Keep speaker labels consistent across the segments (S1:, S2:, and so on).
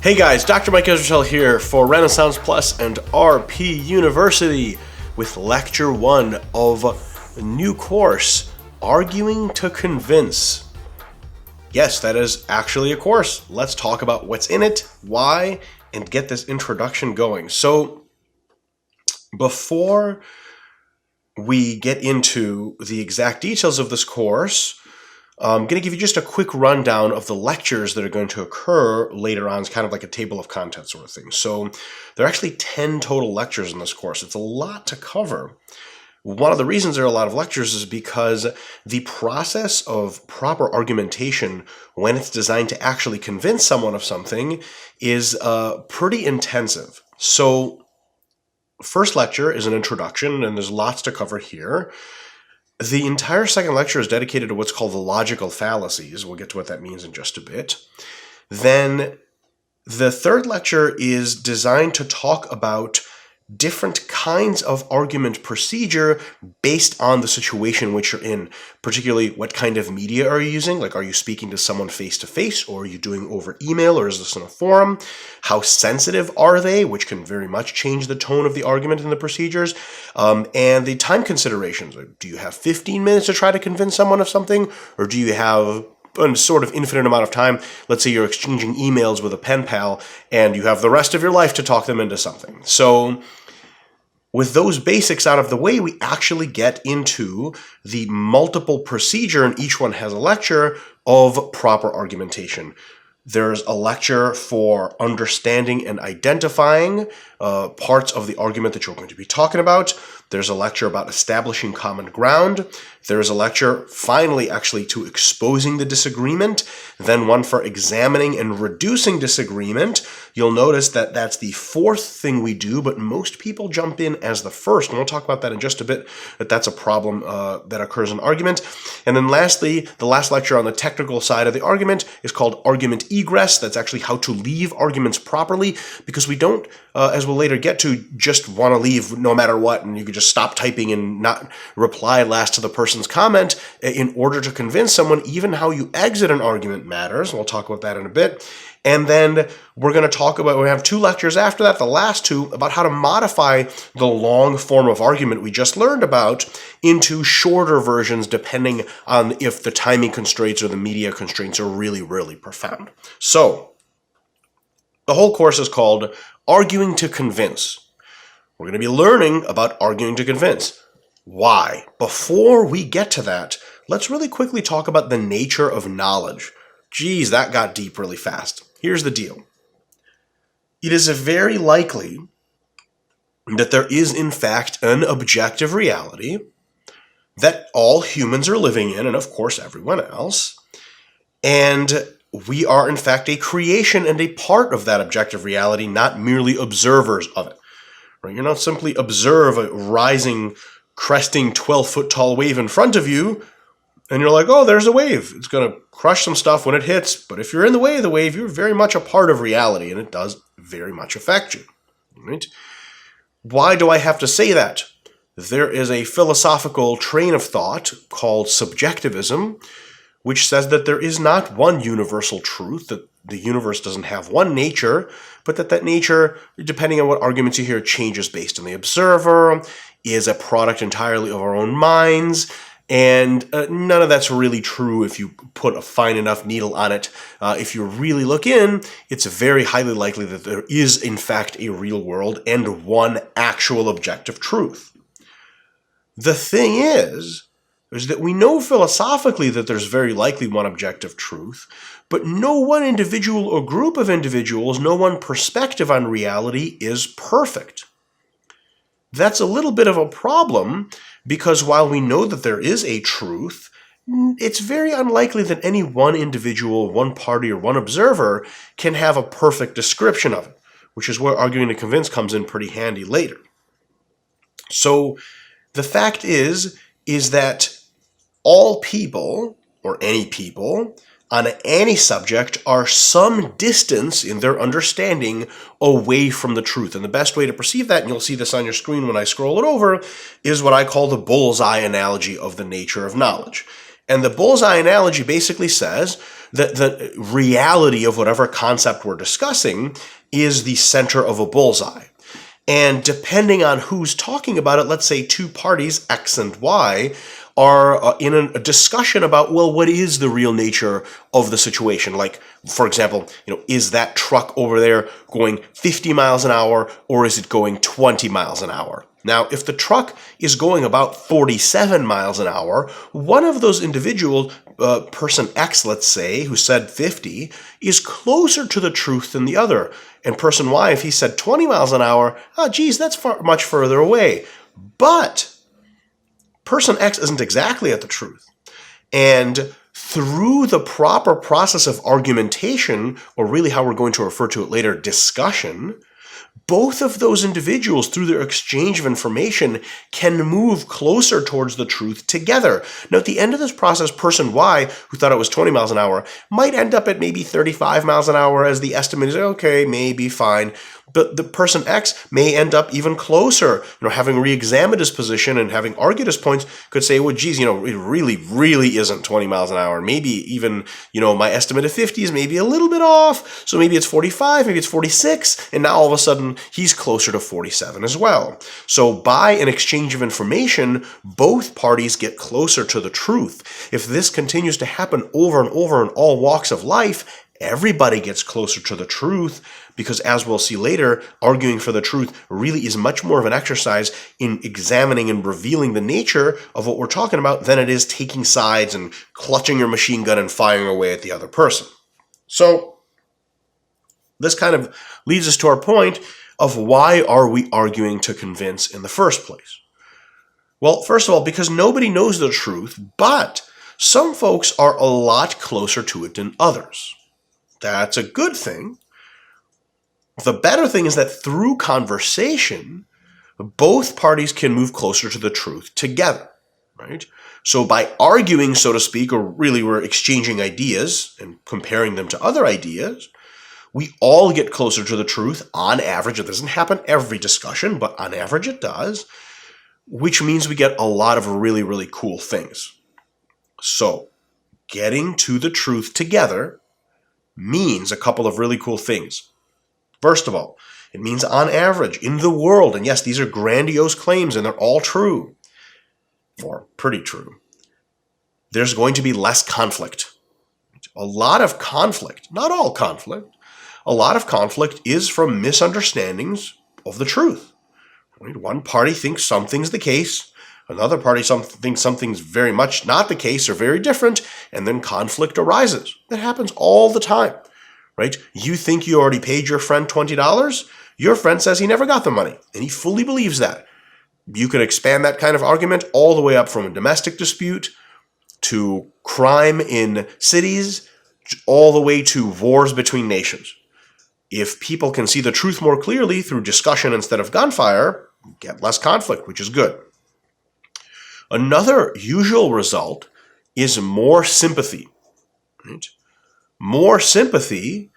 S1: Hey guys, Dr. Mike Israel here for Renaissance Plus and RP University with Lecture 1 of a new course, Arguing to Convince. Yes, that is actually a course. Let's talk about what's in it, why, and get this introduction going. So, before we get into the exact details of this course, I'm going to give you just a quick rundown of the lectures that are going to occur later on. It's kind of like a table of contents sort of thing. So there are actually 10 total lectures in this course. It's a lot to cover. One of the reasons there are a lot of lectures is because the process of proper argumentation when it's designed to actually convince someone of something is pretty intensive. So first lecture is an introduction, and there's lots to cover here. The entire second lecture is dedicated to what's called the logical fallacies. We'll get to what that means in just a bit. Then the third lecture is designed to talk about different kinds of argument procedure based on the situation which you're in, particularly what kind of media are you using? Like, are you speaking to someone face-to-face, or are you doing over email, or is this in a forum? How sensitive are they, which can very much change the tone of the argument and the procedures, and the time considerations. Do you have 15 minutes to try to convince someone of something, or do you have a sort of infinite amount of time? Let's say you're exchanging emails with a pen pal, and you have the rest of your life to talk them into something. So with those basics out of the way, we actually get into the multiple procedure, and each one has a lecture of proper argumentation. There's a lecture for understanding and identifying parts of the argument that you're going to be talking about. There's a lecture about establishing common ground. There's a lecture, finally, actually, to exposing the disagreement. Then one for examining and reducing disagreement. You'll notice that that's the fourth thing we do, but most people jump in as the first. And we'll talk about that in just a bit, that that's a problem that occurs in argument. And then lastly, the last lecture on the technical side of the argument is called argument egress. That's actually how to leave arguments properly, because we don't, as we'll later get to, just want to leave no matter what, and you could just stop typing and not reply last to the person's comment. In order to convince someone, even how you exit an argument matters. We'll talk about that in a bit. And then we're going to talk about, we have 2 lectures after that, the last 2, about how to modify the long form of argument we just learned about into shorter versions, depending on if the timing constraints or the media constraints are really, really profound. So the whole course is called Arguing to Convince. We're going to be learning about arguing to convince. Why? Before we get to that, let's really quickly talk about the nature of knowledge. Geez, that got deep really fast. Here's the deal. It is very likely that there is, in fact, an objective reality that all humans are living in, and of course everyone else, and we are, in fact, a creation and a part of that objective reality, not merely observers of it. Right? You're not simply observe a rising, cresting 12-foot tall wave in front of you, and you're like, oh, there's a wave. It's going to crush some stuff when it hits. But if you're in the way of the wave, you're very much a part of reality, and it does very much affect you. Right? Why do I have to say that? There is a philosophical train of thought called subjectivism, which says that there is not one universal truth, that the universe doesn't have one nature, but that nature, depending on what arguments you hear, changes based on the observer, is a product entirely of our own minds, and none of that's really true if you put a fine enough needle on it. If you really look in, it's very highly likely that there is, in fact, a real world and one actual objective truth. The thing is that we know philosophically that there's very likely one objective truth, but no one individual or group of individuals, no one perspective on reality is perfect. That's a little bit of a problem, because while we know that there is a truth, it's very unlikely that any one individual, one party, or one observer can have a perfect description of it, which is where arguing to convince comes in pretty handy later. So the fact is that all people, or any people, on any subject are some distance in their understanding away from the truth. And the best way to perceive that, and you'll see this on your screen when I scroll it over, is what I call the bullseye analogy of the nature of knowledge. And the bullseye analogy basically says the reality of whatever concept we're discussing is the center of a bullseye. And depending on who's talking about it, let's say two parties, X and Y, are in a discussion about, well, what is the real nature of the situation? Like, for example, is that truck over there going 50 miles an hour or is it going 20 miles an hour? Now, if the truck is going about 47 miles an hour, one of those individuals, person X, let's say, who said 50, is closer to the truth than the other. And person Y, if he said 20 miles an hour, geez, that's much further away. But person X isn't exactly at the truth. And through the proper process of argumentation, or really how we're going to refer to it later, discussion, both of those individuals, through their exchange of information, can move closer towards the truth together. Now, at the end of this process, person Y, who thought it was 20 miles an hour, might end up at maybe 35 miles an hour as the estimate is, okay, maybe fine. But the person X may end up even closer, having re-examined his position and having argued his points, could say, well, geez, it really, really isn't 20 miles an hour. Maybe even, my estimate of 50 is maybe a little bit off. So maybe it's 45, maybe it's 46. And now all of a sudden, he's closer to 47 as well. So by an exchange of information, both parties get closer to the truth. If this continues to happen over and over in all walks of life, everybody gets closer to the truth, because as we'll see later, arguing for the truth really is much more of an exercise in examining and revealing the nature of what we're talking about than it is taking sides and clutching your machine gun and firing away at the other person. So this kind of leads us to our point of why are we arguing to convince in the first place? Well, first of all, because nobody knows the truth, but some folks are a lot closer to it than others. That's a good thing. The better thing is that through conversation, both parties can move closer to the truth together, right? So by arguing, so to speak, or really we're exchanging ideas and comparing them to other ideas, we all get closer to the truth on average. It doesn't happen every discussion, but on average it does, which means we get a lot of really, really cool things. So getting to the truth together means a couple of really cool things. First of all, it means on average in the world, and yes, these are grandiose claims and they're all true, or pretty true, there's going to be less conflict. A lot of conflict, not all conflict, a lot of conflict is from misunderstandings of the truth. Right? One party thinks something's the case, another party thinks something's very much not the case or very different, and then conflict arises. That happens all the time. Right? You think you already paid your friend $20. Your friend says he never got the money, and he fully believes that. You can expand that kind of argument all the way up from a domestic dispute to crime in cities, all the way to wars between nations. If people can see the truth more clearly through discussion instead of gunfire, you get less conflict, which is good. Another usual result is more sympathy. Right? More sympathy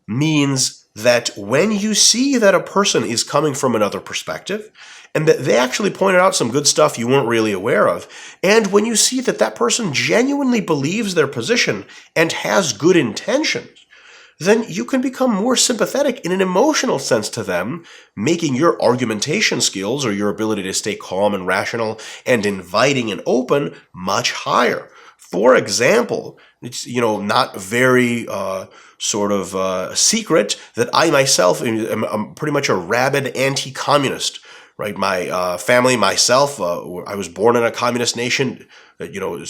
S1: means that when you see that a person is coming from another perspective and that they actually pointed out some good stuff you weren't really aware of, and when you see that that person genuinely believes their position and has good intentions, then you can become more sympathetic in an emotional sense to them, making your argumentation skills or your ability to stay calm and rational and inviting and open much higher. For example, it's not very secret that I myself am pretty much a rabid anti-communist. Right, my family, myself, I was born in a communist nation.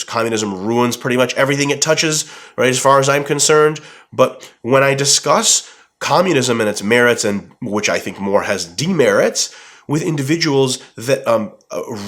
S1: Communism ruins pretty much everything it touches. Right, as far as I'm concerned. But when I discuss communism and its merits, and which I think more has demerits, with individuals that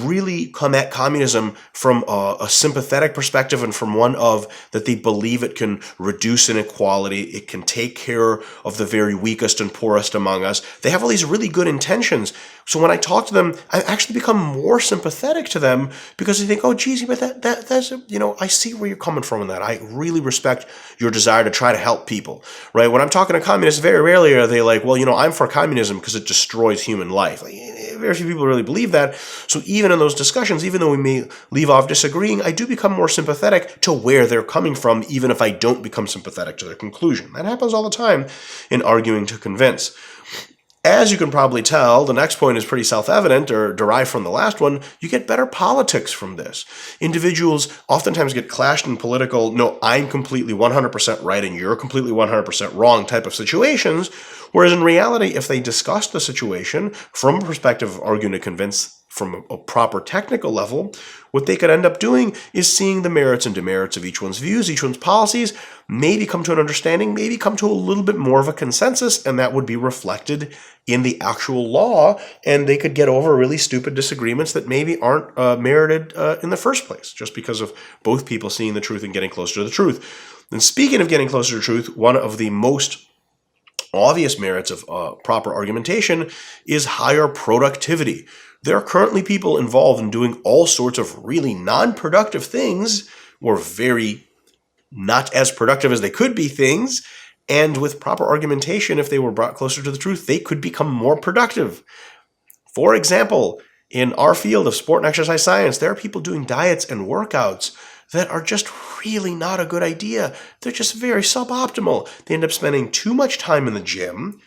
S1: really come at communism from a sympathetic perspective and from one of that they believe it can reduce inequality, it can take care of the very weakest and poorest among us. They have all these really good intentions. So when I talk to them, I actually become more sympathetic to them because I think, oh, geez, but that's I see where you're coming from in that. I really respect your desire to try to help people, right? When I'm talking to communists, very rarely are they like, well, I'm for communism because it destroys human life. Like, very few people really believe that. So even in those discussions, even though we may leave off disagreeing, I do become more sympathetic to where they're coming from, even if I don't become sympathetic to their conclusion. That happens all the time in arguing to convince. As you can probably tell, the next point is pretty self-evident or derived from the last one. You get better politics from this. Individuals oftentimes get clashed in political, no, I'm completely 100% right and you're completely 100% wrong type of situations, whereas in reality, if they discuss the situation from a perspective of arguing to convince from a proper technical level, what they could end up doing is seeing the merits and demerits of each one's views, each one's policies, maybe come to an understanding, maybe come to a little bit more of a consensus, and that would be reflected in the actual law, and they could get over really stupid disagreements that maybe aren't merited in the first place, just because of both people seeing the truth and getting closer to the truth. And speaking of getting closer to truth, one of the most obvious merits of proper argumentation is higher productivity. There are currently people involved in doing all sorts of really non-productive things, or very not as productive as they could be things, and with proper argumentation, if they were brought closer to the truth, they could become more productive. For example, in our field of sport and exercise science, there are people doing diets and workouts that are just really not a good idea. They're just very suboptimal. They end up spending too much time in the gym,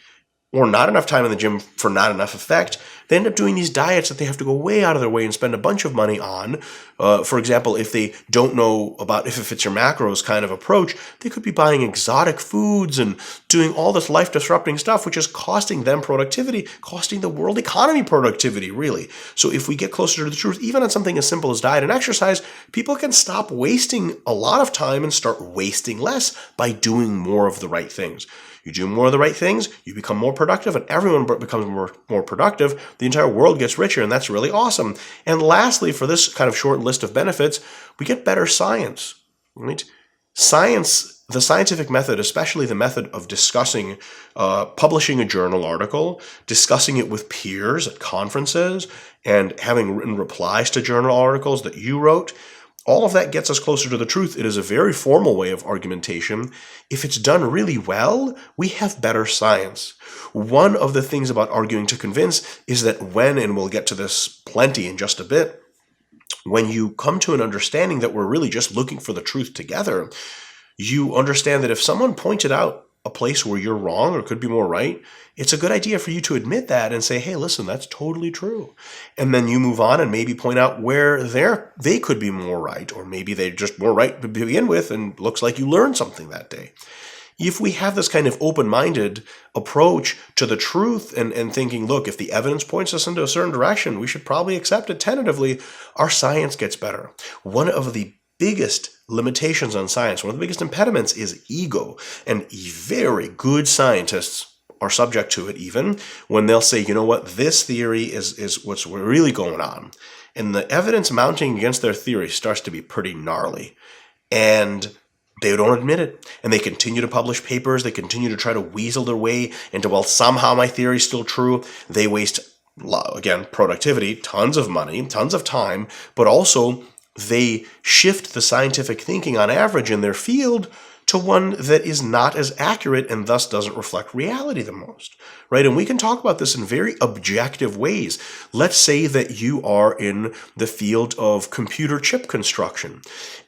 S1: or not enough time in the gym for not enough effect. They end up doing these diets that they have to go way out of their way and spend a bunch of money on. For example, if they don't know about if it fits your macros kind of approach, they could be buying exotic foods and doing all this life-disrupting stuff, which is costing them productivity, costing the world economy productivity, really. So if we get closer to the truth, even on something as simple as diet and exercise, people can stop wasting a lot of time and start wasting less by doing more of the right things. You do more of the right things, you become more productive, and everyone becomes more productive. The entire world gets richer, and that's really awesome. And lastly, for this kind of short list of benefits, we get better science. Right? Science, the scientific method, especially the method of discussing, publishing a journal article, discussing it with peers at conferences, and having written replies to journal articles that you wrote, all of that gets us closer to the truth. It is a very formal way of argumentation. If it's done really well, we have better science. One of the things about arguing to convince is that when, and we'll get to this plenty in just a bit, when you come to an understanding that we're really just looking for the truth together, you understand that if someone pointed out a place where you're wrong or could be more right, it's a good idea for you to admit that and say, hey, listen, that's totally true. And then you move on and maybe point out where they could be more right, or maybe they're just more right to begin with and looks like you learned something that day. If we have this kind of open-minded approach to the truth and thinking, look, if the evidence points us into a certain direction, we should probably accept it tentatively, our science gets better. One of the biggest limitations on science, one of the biggest impediments is ego. And very good scientists are subject to it even when they'll say, you know what, this theory is what's really going on. And the evidence mounting against their theory starts to be pretty gnarly. And they don't admit it. And they continue to publish papers. They continue to try to weasel their way into, well, somehow my theory is still true. They waste, again, productivity, tons of money, tons of time, but also they shift the scientific thinking on average in their field to one that is not as accurate and thus doesn't reflect reality the most, right? And we can talk about this in very objective ways. Let's say that you are in the field of computer chip construction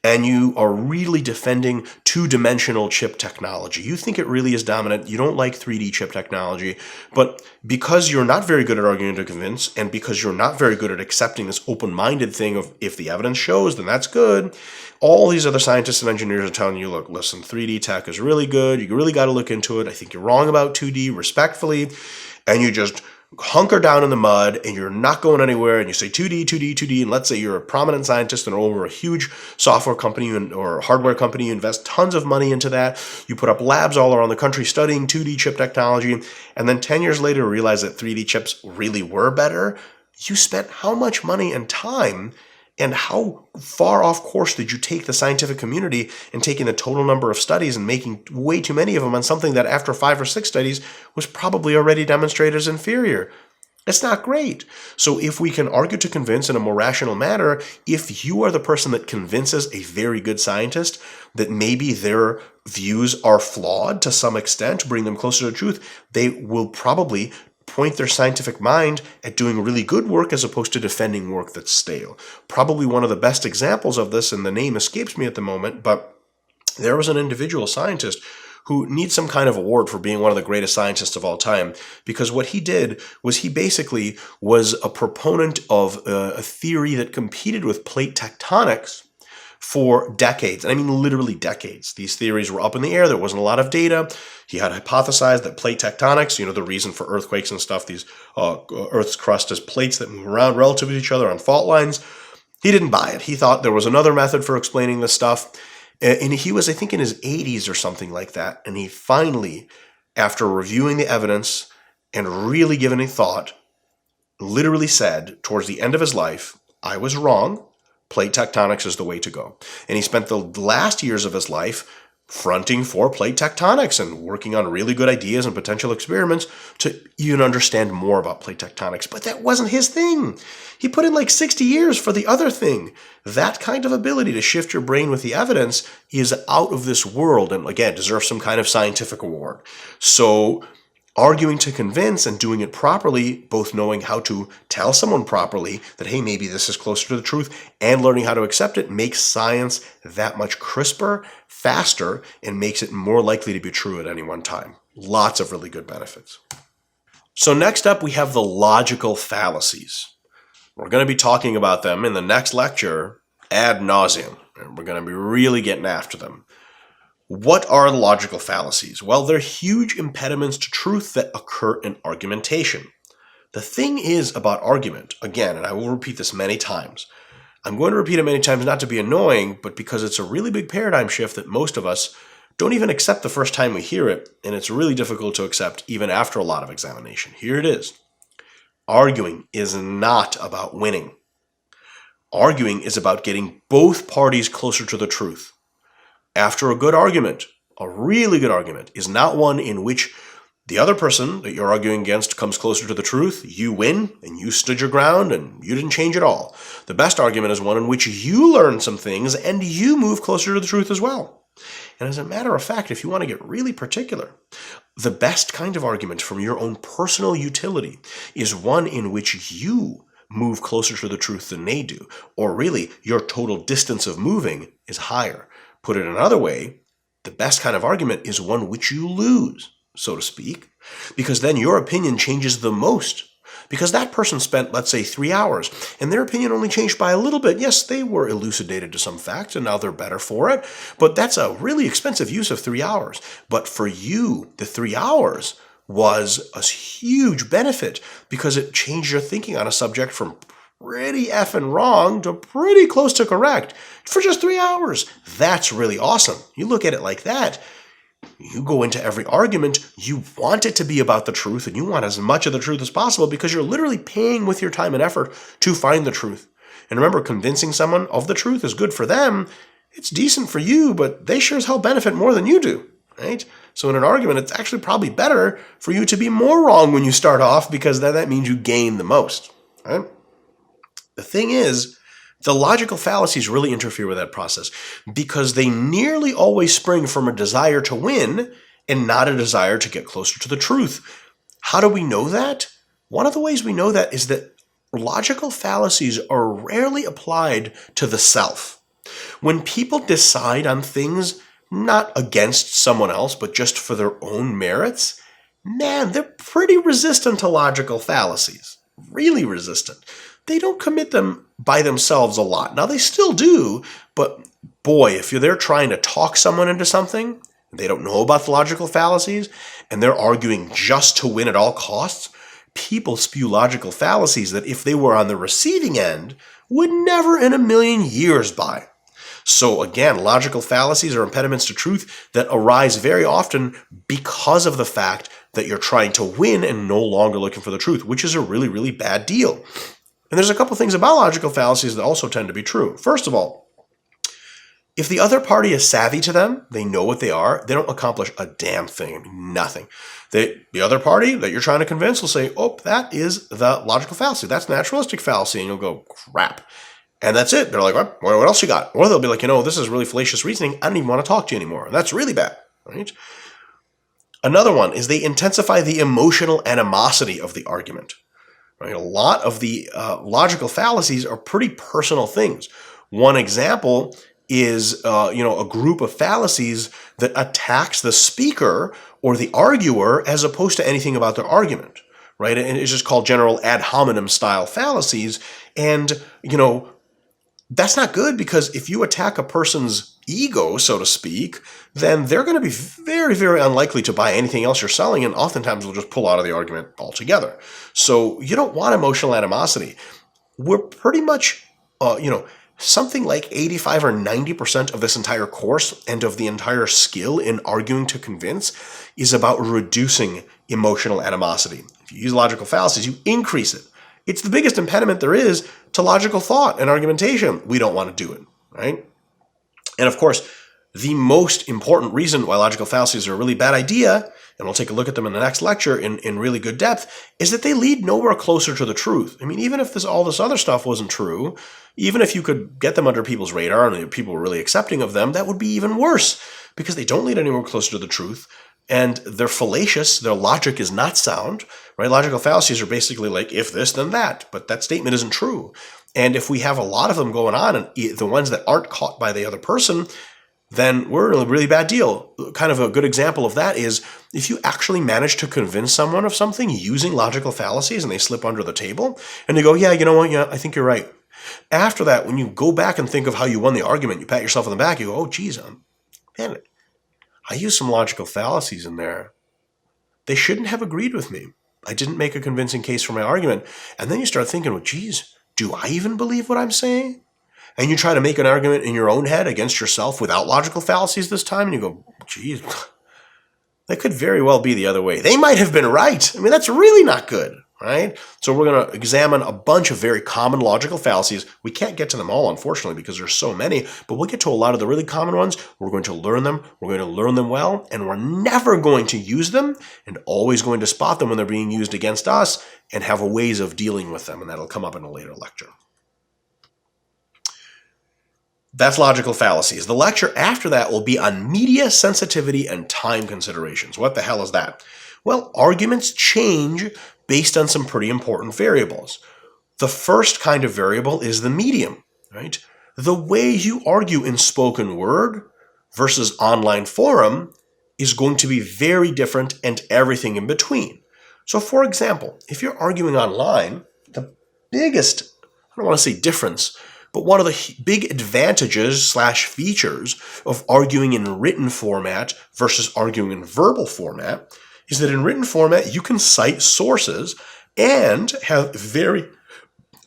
S1: and you are really defending two-dimensional chip technology. You think it really is dominant. You don't like 3D chip technology, but because you're not very good at arguing to convince and because you're not very good at accepting this open-minded thing of if the evidence shows, then that's good, all these other scientists and engineers are telling you, look, listen, 3D tech is really good. You really got to look into it. I think you're wrong about 2D, respectfully. And you just hunker down in the mud and you're not going anywhere. And you say 2D, 2D, 2D. And let's say you're a prominent scientist and over a huge software company or hardware company. You invest tons of money into that. You put up labs all around the country studying 2D chip technology. And then 10 years later, realize that 3D chips really were better. You spent how much money and time, and how far off course did you take the scientific community in taking the total number of studies and making way too many of them on something that after 5 or 6 studies was probably already demonstrated as inferior? It's not great. So if we can argue to convince in a more rational manner, if you are the person that convinces a very good scientist that maybe their views are flawed to some extent, bring them closer to the truth, they will probably point their scientific mind at doing really good work as opposed to defending work that's stale. Probably one of the best examples of this, and the name escapes me at the moment, but there was an individual scientist who needs some kind of award for being one of the greatest scientists of all time, because what he did was he basically was a proponent of a theory that competed with plate tectonics for decades. And I mean literally decades. These theories were up in the air. There wasn't a lot of data. He had hypothesized that plate tectonics, the reason for earthquakes and stuff, these Earth's crust is plates that move around relative to each other on fault lines. He didn't buy it. He thought there was another method for explaining this stuff. And he was, I think, in his 80s or something like that. And he finally, after reviewing the evidence and really giving it thought, literally said towards the end of his life, I was wrong. Plate tectonics is the way to go. And he spent the last years of his life fronting for plate tectonics and working on really good ideas and potential experiments to even understand more about plate tectonics. But that wasn't his thing. He put in like 60 years for the other thing. That kind of ability to shift your brain with the evidence is out of this world and, again, deserves some kind of scientific award. So arguing to convince and doing it properly, both knowing how to tell someone properly that, hey, maybe this is closer to the truth, and learning how to accept it, makes science that much crisper, faster, and makes it more likely to be true at any one time. Lots of really good benefits. So next up, we have the logical fallacies. We're going to be talking about them in the next lecture ad nauseum, and we're going to be really getting after them. What are logical fallacies? Well, they're huge impediments to truth that occur in argumentation. The thing is about argument, again, and I will repeat this many times, I'm going to repeat it many times not to be annoying, but because it's a really big paradigm shift that most of us don't even accept the first time we hear it, and it's really difficult to accept even after a lot of examination. Here it is. Arguing is not about winning. Arguing is about getting both parties closer to the truth. After a good argument, a really good argument, is not one in which the other person that you're arguing against comes closer to the truth, you win, and you stood your ground, and you didn't change at all. The best argument is one in which you learn some things, and you move closer to the truth as well. And as a matter of fact, if you want to get really particular, the best kind of argument from your own personal utility is one in which you move closer to the truth than they do, or really, your total distance of moving is higher. Put it another way, the best kind of argument is one which you lose, so to speak, because then your opinion changes the most. Because that person spent, let's say, 3 hours, and their opinion only changed by a little bit. Yes, they were elucidated to some facts, and now they're better for it, but that's a really expensive use of 3 hours. But for you, the 3 hours was a huge benefit because it changed your thinking on a subject from pretty effing wrong to pretty close to correct for just 3 hours. That's really awesome. You look at it like that. You go into every argument, you want it to be about the truth, and you want as much of the truth as possible because you're literally paying with your time and effort to find the truth. And remember, convincing someone of the truth is good for them. It's decent for you, but they sure as hell benefit more than you do, right? So in an argument, it's actually probably better for you to be more wrong when you start off because then that means you gain the most, right? The thing is, the logical fallacies really interfere with that process because they nearly always spring from a desire to win and not a desire to get closer to the truth. How do we know that? One of the ways we know that is that logical fallacies are rarely applied to the self. When people decide on things not against someone else, but just for their own merits, man, they're pretty resistant to logical fallacies. Really resistant. They don't commit them by themselves a lot. Now, they still do, but boy, if you're there trying to talk someone into something, they don't know about the logical fallacies, and they're arguing just to win at all costs, people spew logical fallacies that if they were on the receiving end, would never in a million years buy. So again, logical fallacies are impediments to truth that arise very often because of the fact that you're trying to win and no longer looking for the truth, which is a really, really bad deal. And there's a couple things about logical fallacies that also tend to be true. First of all, if the other party is savvy to them, they know what they are, they don't accomplish a damn thing, nothing. The other party that you're trying to convince will say, oh, that is the logical fallacy. That's naturalistic fallacy. And you'll go, crap. And that's it. They're like, what else you got? Or they'll be like, this is really fallacious reasoning. I don't even want to talk to you anymore. That's really bad, right? Another one is they intensify the emotional animosity of the argument. Right? A lot of the logical fallacies are pretty personal things. One example is a group of fallacies that attacks the speaker or the arguer as opposed to anything about their argument. Right? And it's just called general ad hominem style fallacies. And, that's not good, because if you attack a person's ego, so to speak, then they're going to be very, very unlikely to buy anything else you're selling, and oftentimes they'll just pull out of the argument altogether. So you don't want emotional animosity. We're pretty much, something like 85 or 90% of this entire course and of the entire skill in arguing to convince is about reducing emotional animosity. If you use logical fallacies, you increase it. It's the biggest impediment there is to logical thought and argumentation. We don't want to do it, right? And of course, the most important reason why logical fallacies are a really bad idea, and we'll take a look at them in the next lecture in really good depth, is that they lead nowhere closer to the truth. I mean, even if all this other stuff wasn't true, even if you could get them under people's radar and people were really accepting of them, that would be even worse, because they don't lead anywhere closer to the truth. And they're fallacious. Their logic is not sound, right? Logical fallacies are basically like, if this, then that. But that statement isn't true. And if we have a lot of them going on, and the ones that aren't caught by the other person, then we're in a really bad deal. Kind of a good example of that is if you actually manage to convince someone of something using logical fallacies and they slip under the table and you go, yeah, you know what? Yeah, I think you're right. After that, when you go back and think of how you won the argument, you pat yourself on the back, you go, oh, geez, man, I used some logical fallacies in there. They shouldn't have agreed with me. I didn't make a convincing case for my argument. And then you start thinking, well, geez, do I even believe what I'm saying? And you try to make an argument in your own head against yourself without logical fallacies this time, and you go, geez, that could very well be the other way. They might have been right. I mean, that's really not good, right? So we're going to examine a bunch of very common logical fallacies. We can't get to them all, unfortunately, because there's so many, but we'll get to a lot of the really common ones. We're going to learn them. We're going to learn them well, and we're never going to use them, and always going to spot them when they're being used against us and have ways of dealing with them, and that'll come up in a later lecture. That's logical fallacies. The lecture after that will be on media sensitivity and time considerations. What the hell is that? Well, arguments change based on some pretty important variables. The first kind of variable is the medium, right? The way you argue in spoken word versus online forum is going to be very different, and everything in between. So for example, if you're arguing online, the biggest, I don't want to say difference, but one of the big advantages / features of arguing in written format versus arguing in verbal format is that in written format, you can cite sources and have very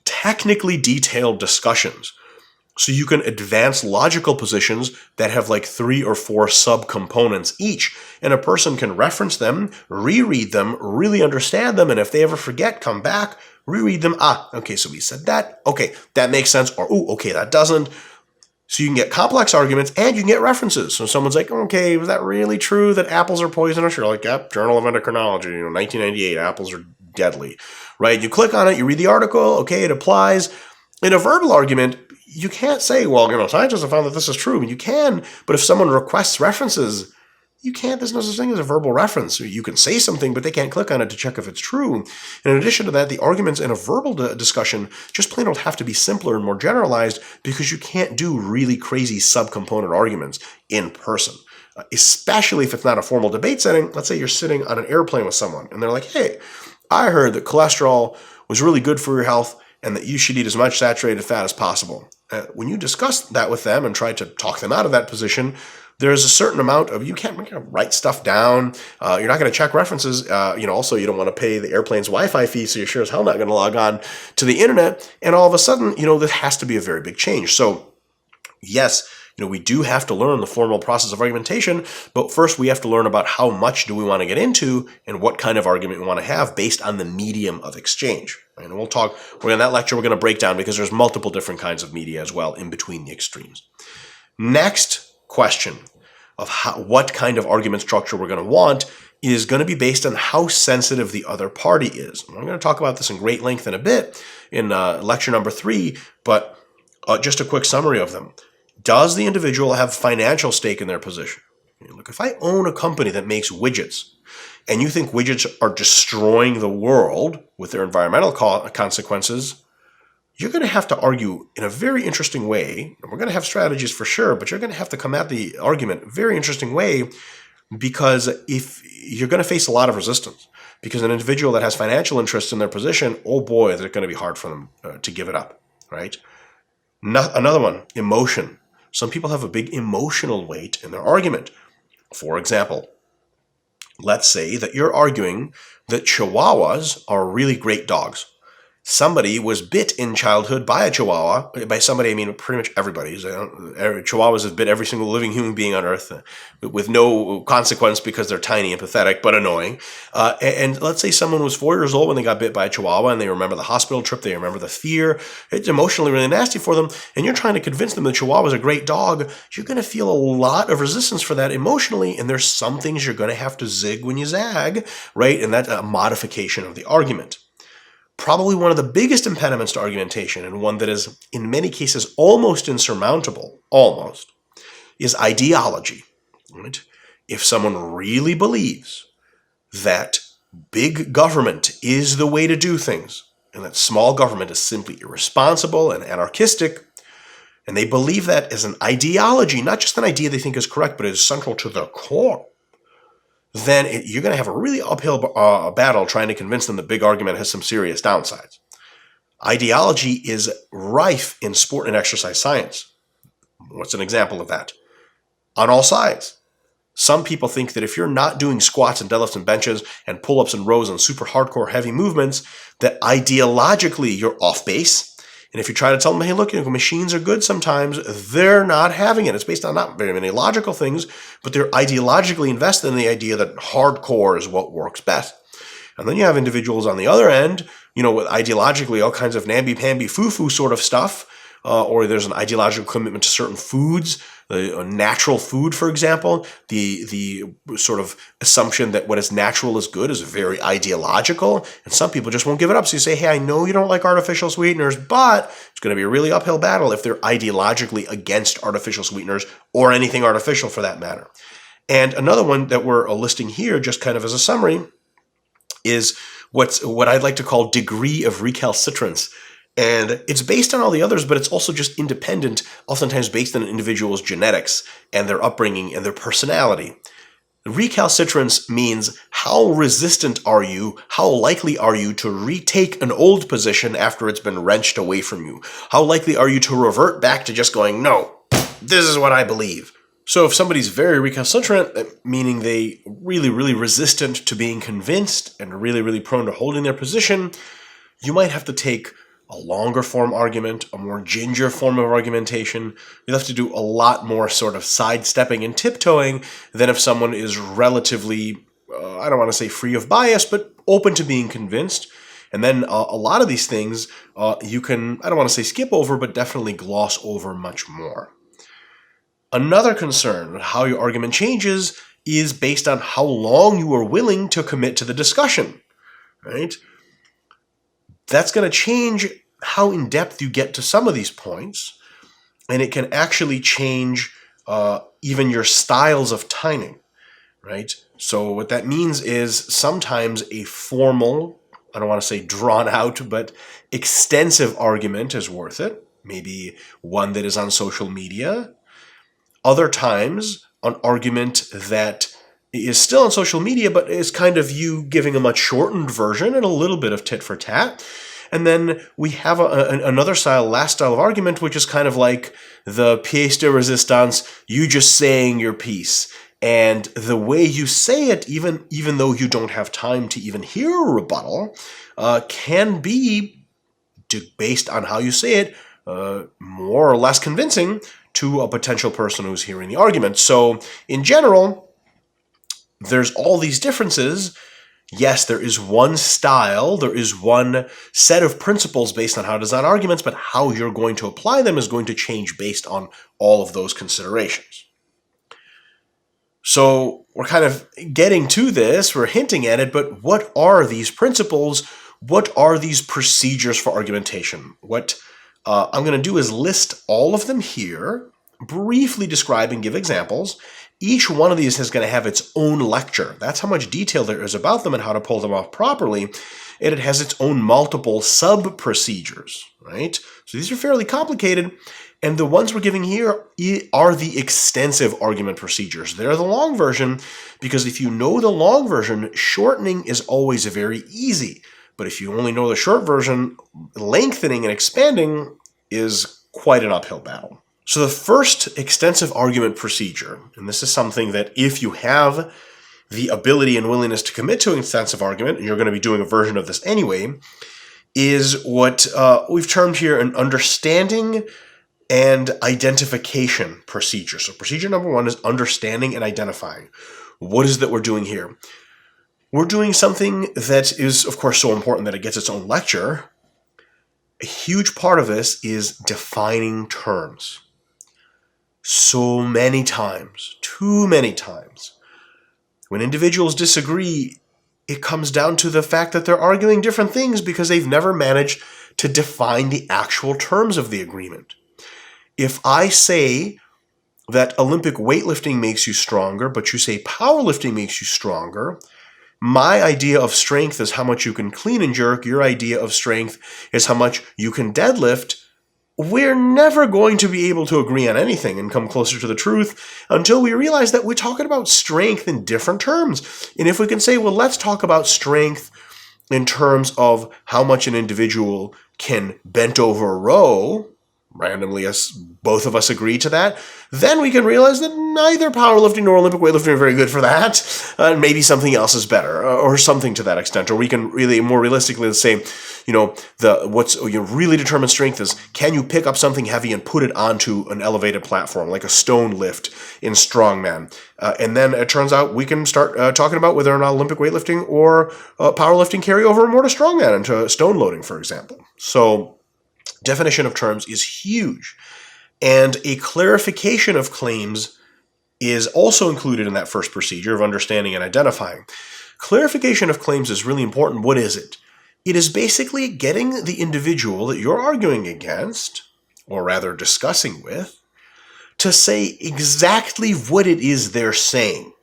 S1: technically detailed discussions. So you can advance logical positions that have like 3 or 4 subcomponents each. And a person can reference them, reread them, really understand them, and if they ever forget, come back, reread them. Okay, so we said that. Okay, that makes sense. Or, okay, that doesn't. So you can get complex arguments and you can get references. So someone's like, okay, was that really true that apples are poisonous? You're like, yep, Journal of Endocrinology, 1998, apples are deadly, right? You click on it, you read the article, okay, it applies. In a verbal argument, you can't say, well, scientists have found that this is true. You can, but if someone requests references, you can't. There's no such thing as a verbal reference. You can say something, but they can't click on it to check if it's true. And in addition to that, the arguments in a verbal discussion just plain old have to be simpler and more generalized, because you can't do really crazy subcomponent arguments in person, especially if it's not a formal debate setting. Let's say you're sitting on an airplane with someone and they're like, hey, I heard that cholesterol was really good for your health and that you should eat as much saturated fat as possible. When you discuss that with them and try to talk them out of that position, there's a certain amount of, you can't write stuff down. You're not going to check references. Also, you don't want to pay the airplane's Wi-Fi fee, so you're sure as hell not going to log on to the internet. And all of a sudden, this has to be a very big change. So yes, we do have to learn the formal process of argumentation, but first we have to learn about how much do we want to get into and what kind of argument we want to have based on the medium of exchange. And we'll talk, in that lecture, we're going to break down, because there's multiple different kinds of media as well in between the extremes. Next question of what kind of argument structure we're going to want is going to be based on how sensitive the other party is. And I'm going to talk about this in great length in a bit in lecture number 3, but just a quick summary of them. Does the individual have financial stake in their position? Look, if I own a company that makes widgets, and you think widgets are destroying the world with their environmental consequences, you're going to have to argue in a very interesting way. We're going to have strategies for sure, but you're going to have to come at the argument in a very interesting way, because if you're going to face a lot of resistance, because an individual that has financial interests in their position, oh boy, they're going to be hard for them to give it up, right? Another one, emotion. Some people have a big emotional weight in their argument. For example, let's say that you're arguing that Chihuahuas are really great dogs. Somebody was bit in childhood by a Chihuahua. By somebody, I mean pretty much everybody. Chihuahuas have bit every single living human being on Earth with no consequence because they're tiny and pathetic, but annoying. And let's say someone was 4 years old when they got bit by a Chihuahua, and they remember the hospital trip, they remember the fear. It's emotionally really nasty for them, and you're trying to convince them that Chihuahua is a great dog. You're going to feel a lot of resistance for that emotionally, and there's some things you're going to have to zig when you zag, right? And that's a modification of the argument. Probably one of the biggest impediments to argumentation, and one that is in many cases almost insurmountable, is ideology. Right? If someone really believes that big government is the way to do things, and that small government is simply irresponsible and anarchistic, and they believe that as an ideology, not just an idea they think is correct, but is central to their core, then you're going to have a really uphill battle trying to convince them that big argument has some serious downsides. Ideology is rife in sport and exercise science. What's an example of that? On all sides. Some people think that if you're not doing squats and deadlifts and benches and pull-ups and rows and super hardcore heavy movements, that ideologically you're off base. And if you try to tell them, hey, look, machines are good sometimes, they're not having it. It's based on not very many logical things, but they're ideologically invested in the idea that hardcore is what works best. And then you have individuals on the other end, with ideologically all kinds of namby-pamby foo-foo sort of stuff, or there's an ideological commitment to certain foods, a natural food, for example. The sort of assumption that what is natural is good is very ideological, and some people just won't give it up. So you say, hey, I know you don't like artificial sweeteners, but it's going to be a really uphill battle if they're ideologically against artificial sweeteners or anything artificial for that matter. And another one that we're listing here, just kind of as a summary, is what I'd like to call degree of recalcitrance. And it's based on all the others, but it's also just independent, oftentimes based on an individual's genetics and their upbringing and their personality. Recalcitrance means how resistant are you, how likely are you to retake an old position after it's been wrenched away from you? How likely are you to revert back to just going, no, this is what I believe? So if somebody's very recalcitrant, meaning they really, really resistant to being convinced and really, really prone to holding their position, you might have to take a longer form argument, a more ginger form of argumentation. You'll have to do a lot more sort of sidestepping and tiptoeing than if someone is relatively, I don't want to say free of bias, but open to being convinced. And then a lot of these things you can, I don't want to say skip over, but definitely gloss over much more. Another concern with how your argument changes is based on how long you are willing to commit to the discussion, right? That's going to change how in-depth you get to some of these points, and it can actually change even your styles of timing, right? So what that means is sometimes a formal, I don't want to say drawn out, but extensive argument is worth it. Maybe one that is on social media. Other times, an argument that is still on social media, but is kind of you giving a much shortened version and a little bit of tit for tat. And then we have another last style of argument, which is kind of like the pièce de résistance, you just saying your piece. And the way you say it, even though you don't have time to even hear a rebuttal, can be, based on how you say it, more or less convincing to a potential person who's hearing the argument. So in general, there's all these differences. Yes, there is one style, there is one set of principles based on how to design arguments, but how you're going to apply them is going to change based on all of those considerations. So we're kind of getting to this, we're hinting at it, but what are these principles? What are these procedures for argumentation? What I'm going to do is list all of them here, briefly describe and give examples. Each one of these is going to have its own lecture. That's how much detail there is about them and how to pull them off properly. And it has its own multiple sub-procedures, right? So these are fairly complicated. And the ones we're giving here are the extensive argument procedures. They're the long version because if you know the long version, shortening is always very easy. But if you only know the short version, lengthening and expanding is quite an uphill battle. So the first extensive argument procedure, and this is something that if you have the ability and willingness to commit to an extensive argument, and you're going to be doing a version of this anyway, is what we've termed here an understanding and identification procedure. So procedure number one is understanding and identifying. What is it that we're doing here? We're doing something that is, of course, so important that it gets its own lecture. A huge part of this is defining terms. So many times, too many times, when individuals disagree, it comes down to the fact that they're arguing different things because they've never managed to define the actual terms of the agreement. If I say that Olympic weightlifting makes you stronger, but you say powerlifting makes you stronger, my idea of strength is how much you can clean and jerk, your idea of strength is how much you can deadlift, we're never going to be able to agree on anything and come closer to the truth until we realize that we're talking about strength in different terms. And if we can say, well, let's talk about strength in terms of how much an individual can bent over row, randomly as both of us agree to that, then we can realize that neither powerlifting nor Olympic weightlifting are very good for that, and maybe something else is better, or something to that extent. Or we can really more realistically say, what's really determine strength is, can you pick up something heavy and put it onto an elevated platform, like a stone lift in strongman? And then it turns out we can start talking about whether or not Olympic weightlifting or powerlifting carry over more to strongman, into stone loading, for example. So definition of terms is huge. And a clarification of claims is also included in that first procedure of understanding and identifying. Clarification of claims is really important. What is it? It is basically getting the individual that you're arguing against, or rather discussing with, to say exactly what it is they're saying.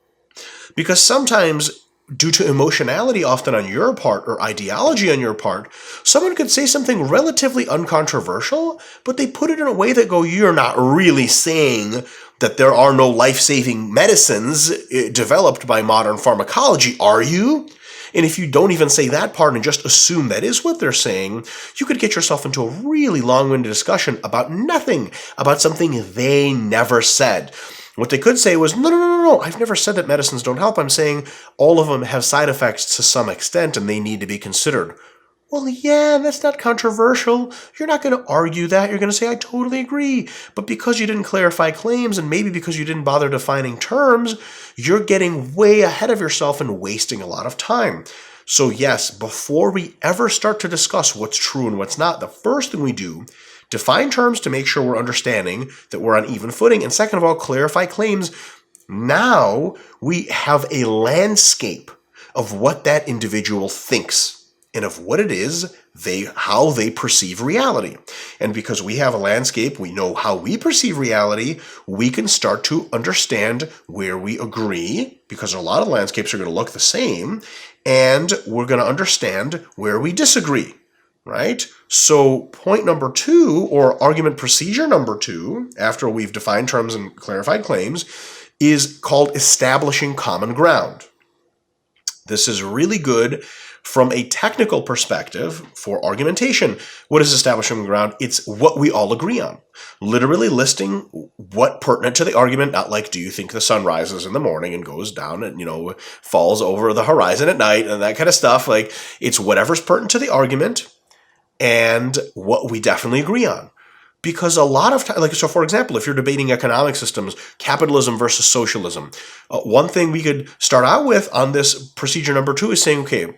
S1: Because sometimes, due to emotionality often on your part or ideology on your part, someone could say something relatively uncontroversial, but they put it in a way that you're not really saying that there are no life-saving medicines developed by modern pharmacology, are you? And if you don't even say that part and just assume that is what they're saying, you could get yourself into a really long-winded discussion about nothing, about something they never said. What they could say was, no, I've never said that medicines don't help. I'm saying all of them have side effects to some extent and they need to be considered. Well, yeah, that's not controversial. You're not going to argue that. You're going to say, I totally agree. But because you didn't clarify claims and maybe because you didn't bother defining terms, you're getting way ahead of yourself and wasting a lot of time. So yes, before we ever start to discuss what's true and what's not, the first thing we do, define terms to make sure we're understanding that we're on even footing. And second of all, clarify claims. Now we have a landscape of what that individual thinks and of what it is how they perceive reality. And because we have a landscape, we know how we perceive reality, we can start to understand where we agree, because a lot of landscapes are going to look the same, and we're going to understand where we disagree. Right? So point number 2, or argument procedure number 2, after we've defined terms and clarified claims, is called establishing common ground. This is really good from a technical perspective for argumentation. What is establishing ground? It's what we all agree on. Literally listing what pertinent to the argument, not like, do you think the sun rises in the morning and goes down and, falls over the horizon at night and that kind of stuff. Like, it's whatever's pertinent to the argument and what we definitely agree on. Because a lot of times, so for example, if you're debating economic systems, capitalism versus socialism, one thing we could start out with on this procedure number 2 is saying, okay,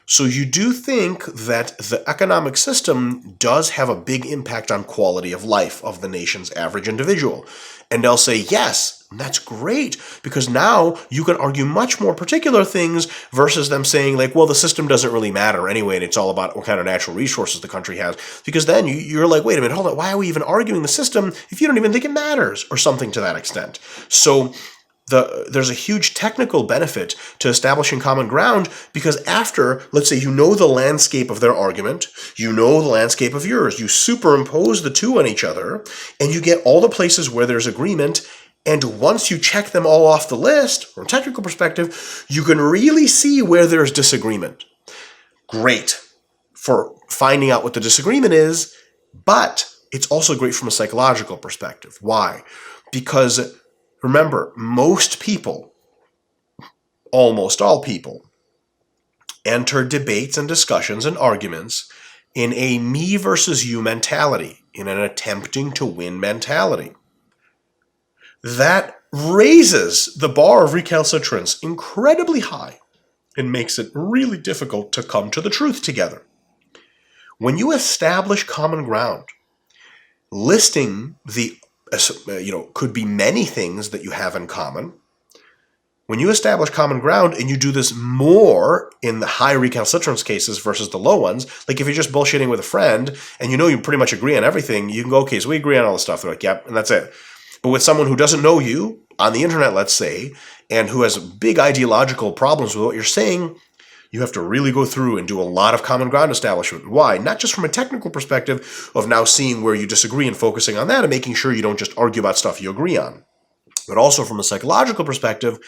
S1: so you do think that the economic system does have a big impact on quality of life of the nation's average individual. And they'll say, yes, And that's great, because now you can argue much more particular things versus them saying like, well, the system doesn't really matter anyway, and it's all about what kind of natural resources the country has. Because then you're like, wait a minute, hold on, why are we even arguing the system if you don't even think it matters, or something to that extent? So there's a huge technical benefit to establishing common ground, because after, let's say, you know the landscape of their argument, you know the landscape of yours, you superimpose the two on each other, and you get all the places where there's agreement. And once you check them all off the list, from a technical perspective, you can really see where there's disagreement. Great for finding out what the disagreement is, but it's also great from a psychological perspective. Why? Because remember, most people, almost all people, enter debates and discussions and arguments in a me versus you mentality, in an attempting to win mentality. That raises the bar of recalcitrance incredibly high and makes it really difficult to come to the truth together. When you establish common ground, listing the could be many things that you have in common. When you establish common ground, and you do this more in the high recalcitrance cases versus the low ones, like if you're just bullshitting with a friend and you know you pretty much agree on everything, you can go, okay, so we agree on all the stuff. They're like, yep, and that's it. But with someone who doesn't know you on the internet, let's say, and who has big ideological problems with what you're saying, you have to really go through and do a lot of common ground establishment. Why? Not just from a technical perspective of now seeing where you disagree and focusing on that and making sure you don't just argue about stuff you agree on, but also from a psychological perspective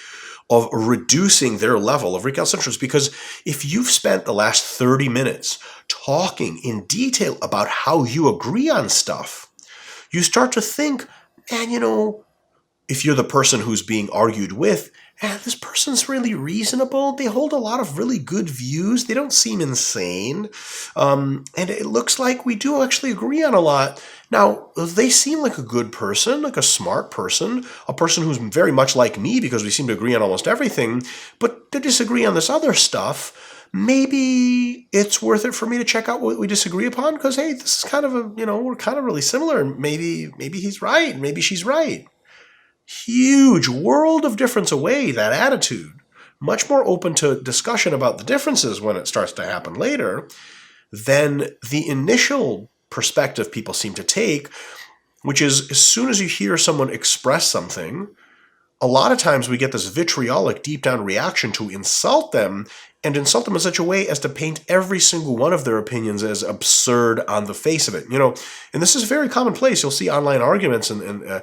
S1: of reducing their level of recalcitrance. Because if you've spent the last 30 minutes talking in detail about how you agree on stuff, you start to think, man, if you're the person who's being argued with, this person's really reasonable. They hold a lot of really good views. They don't seem insane. And it looks like we do actually agree on a lot. Now, they seem like a good person, like a smart person, a person who's very much like me because we seem to agree on almost everything, but to disagree on this other stuff, maybe it's worth it for me to check out what we disagree upon, because, hey, this is kind of we're kind of really similar. Maybe he's right. Maybe she's right. Huge world of difference away, that attitude. Much more open to discussion about the differences when it starts to happen later than the initial perspective people seem to take, which is as soon as you hear someone express something, a lot of times we get this vitriolic deep down reaction to insult them, and insult them in such a way as to paint every single one of their opinions as absurd on the face of it. And this is very commonplace. You'll see online arguments and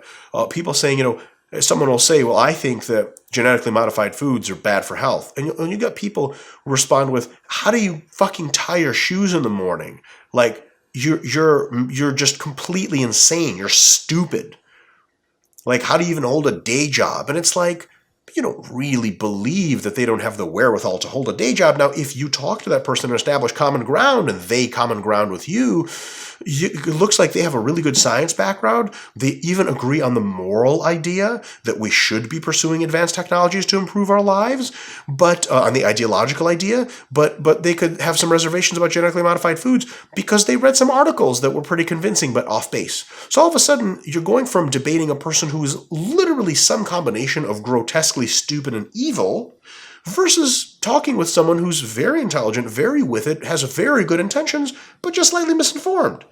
S1: people saying, someone will say, well, I think that genetically modified foods are bad for health. And you got people who respond with, how do you fucking tie your shoes in the morning? Like, you're just completely insane. You're stupid. Like, how do you even hold a day job? And it's like, you don't really believe that they don't have the wherewithal to hold a day job. Now, if you talk to that person and establish common ground and they common ground with you, it looks like they have a really good science background. They even agree on the moral idea that we should be pursuing advanced technologies to improve our lives, but on the ideological idea, but they could have some reservations about genetically modified foods because they read some articles that were pretty convincing but off base. So all of a sudden, you're going from debating a person who is literally some combination of grotesquely stupid and evil versus talking with someone who's very intelligent, very with it, has very good intentions, but just slightly misinformed.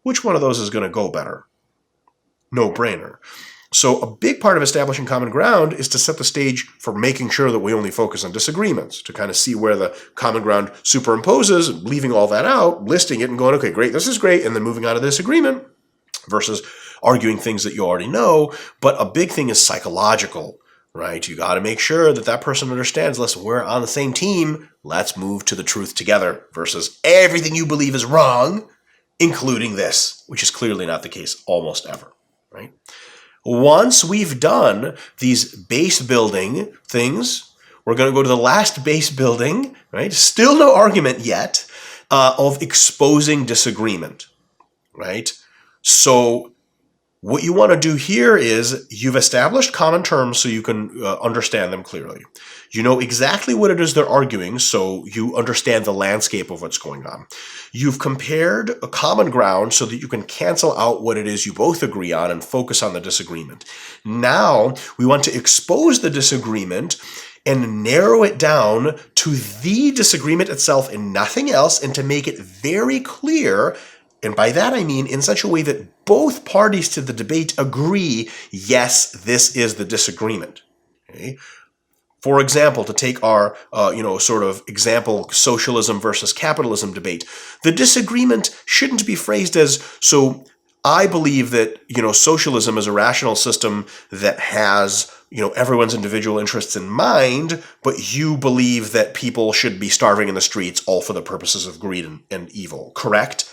S1: Which one of those is going to go better? No brainer. So a big part of establishing common ground is to set the stage for making sure that we only focus on disagreements, to kind of see where the common ground superimposes, leaving all that out, listing it and going, okay, great, this is great, and then moving on to disagreement versus arguing things that you already know. But a big thing is psychological. Right? You got to make sure that that person understands, listen, we're on the same team. Let's move to the truth together versus everything you believe is wrong, including this, which is clearly not the case almost ever. Right? Once we've done these base building things, we're going to go to the last base building, right? Still no argument yet, of exposing disagreement, right? So What you want to do here is you've established common terms so you can understand them clearly. You know exactly what it is they're arguing, so you understand the landscape of what's going on. You've compared a common ground so that you can cancel out what it is you both agree on and focus on the disagreement. Now, we want to expose the disagreement and narrow it down to the disagreement itself and nothing else, and to make it very clear. And by that I mean in such a way that both parties to the debate agree, yes, this is the disagreement. Okay? For example, to take our, sort of example, socialism versus capitalism debate, the disagreement shouldn't be phrased as, so I believe that, socialism is a rational system that has, everyone's individual interests in mind, but you believe that people should be starving in the streets all for the purposes of greed and evil, correct?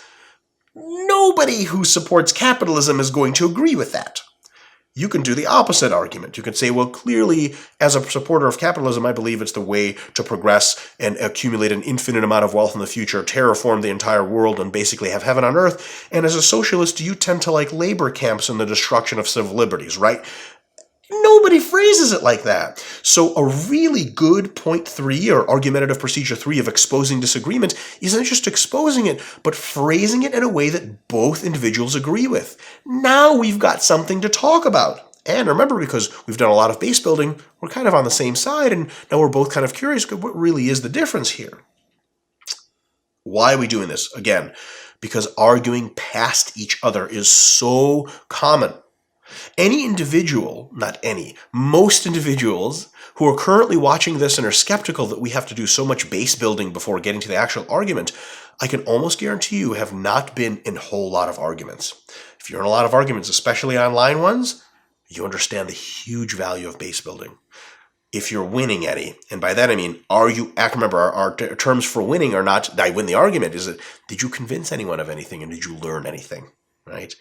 S1: Nobody who supports capitalism is going to agree with that. You can do the opposite argument. You can say, well, clearly, as a supporter of capitalism, I believe it's the way to progress and accumulate an infinite amount of wealth in the future, terraform the entire world, and basically have heaven on earth. And as a socialist, you tend to like labor camps and the destruction of civil liberties, right? Nobody phrases it like that. So a really good point 3 or argumentative procedure 3 of exposing disagreement isn't just exposing it, but phrasing it in a way that both individuals agree with. Now we've got something to talk about. And remember, because we've done a lot of base building, we're kind of on the same side, and now we're both kind of curious, what really is the difference here? Why are we doing this? Again, because arguing past each other is so common. Most individuals who are currently watching this and are skeptical that we have to do so much base building before getting to the actual argument, I can almost guarantee you have not been in a whole lot of arguments. If you're in a lot of arguments, especially online ones, you understand the huge value of base building. If you're winning, Eddie, and by that I mean, remember, our terms for winning are not, did I win the argument? Is it, did you convince anyone of anything and did you learn anything, right?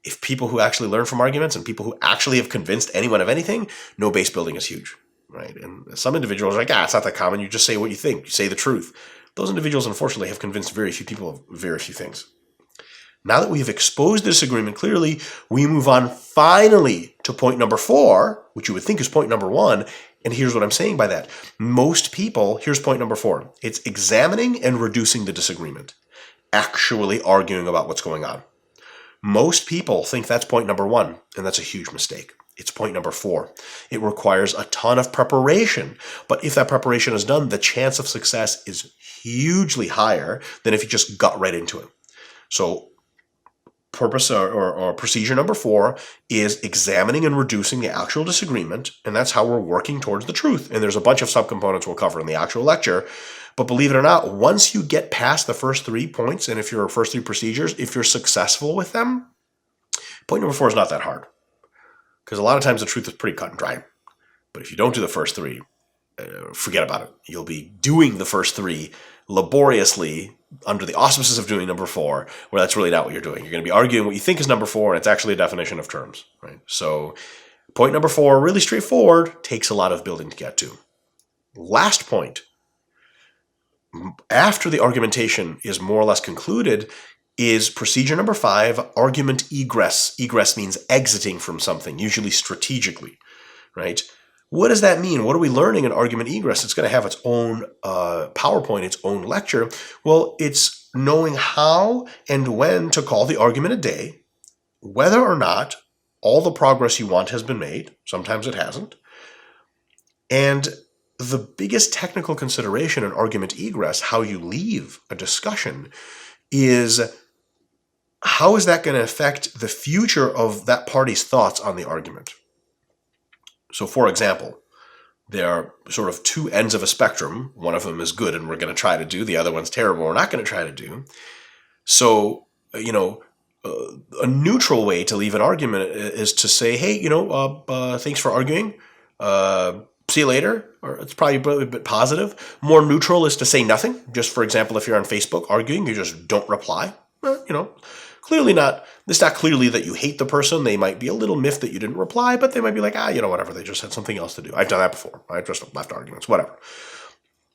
S1: If people who actually learn from arguments and people who actually have convinced anyone of anything, no base building is huge, right? And some individuals are like, it's not that common. You just say what you think. You say the truth. Those individuals, unfortunately, have convinced very few people of very few things. Now that we have exposed the disagreement clearly, we move on finally to point number 4, which you would think is point number 1. And here's what I'm saying by that. Most people, here's point number 4. It's examining and reducing the disagreement, actually arguing about what's going on. Most people think that's point number 1, and that's a huge mistake. It's point number 4. It requires a ton of preparation, but if that preparation is done, the chance of success is hugely higher than if you just got right into it. So purpose or procedure number 4 is examining and reducing the actual disagreement, and that's how we're working towards the truth. And there's a bunch of subcomponents we'll cover in the actual lecture. But believe it or not, once you get past the first 3 points, and if your first 3 procedures, if you're successful with them, point number 4 is not that hard. Because a lot of times the truth is pretty cut and dry. But if you don't do the first 3, forget about it. You'll be doing the first 3 laboriously under the auspices of doing number 4, where that's really not what you're doing. You're going to be arguing what you think is number 4, and it's actually a definition of terms, right? So point number 4, really straightforward, takes a lot of building to get to. Last point. After the argumentation is more or less concluded, is procedure number 5, argument egress. Egress means exiting from something, usually strategically, right? What does that mean? What are we learning in argument egress? It's going to have its own PowerPoint, its own lecture. Well, it's knowing how and when to call the argument a day, whether or not all the progress you want has been made. Sometimes it hasn't. And the biggest technical consideration in argument egress, how you leave a discussion, is how is that going to affect the future of that party's thoughts on the argument? So, for example, there are sort of 2 ends of a spectrum. One of them is good and we're going to try to do. The other one's terrible, we're not going to try to do. So, a neutral way to leave an argument is to say, hey, thanks for arguing. See you later, or it's probably a bit positive. More neutral is to say nothing. Just for example, if you're on Facebook arguing, you just don't reply. Clearly not. It's not clearly that you hate the person. They might be a little miffed that you didn't reply, but they might be like, whatever. They just had something else to do. I've done that before. I've just left arguments, whatever.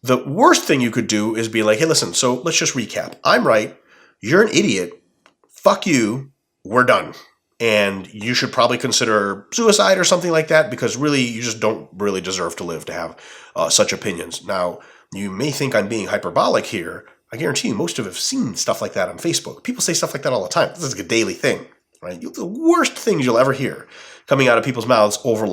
S1: The worst thing you could do is be like, hey, listen, so let's just recap. I'm right. You're an idiot. Fuck you. We're done. and you should probably consider suicide or something like that, because really you just don't really deserve to live to have such opinions. Now, you may think I'm being hyperbolic here. I guarantee you most of you have seen stuff like that on Facebook. People say stuff like that all the time. This is like a daily thing, right? The worst things you'll ever hear coming out of people's mouths over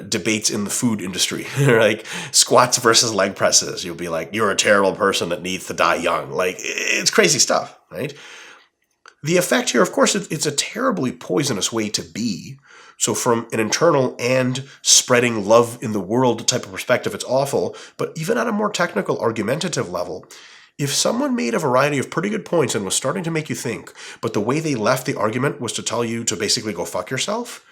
S1: debates in the food industry, like squats versus leg presses. You'll be like, you're a terrible person that needs to die young. Like, it's crazy stuff, right? The effect here, of course, it's a terribly poisonous way to be. So from an internal and spreading love in the world type of perspective, it's awful. But even on a more technical, argumentative level, if someone made a variety of pretty good points and was starting to make you think, but the way they left the argument was to tell you to basically go fuck yourself,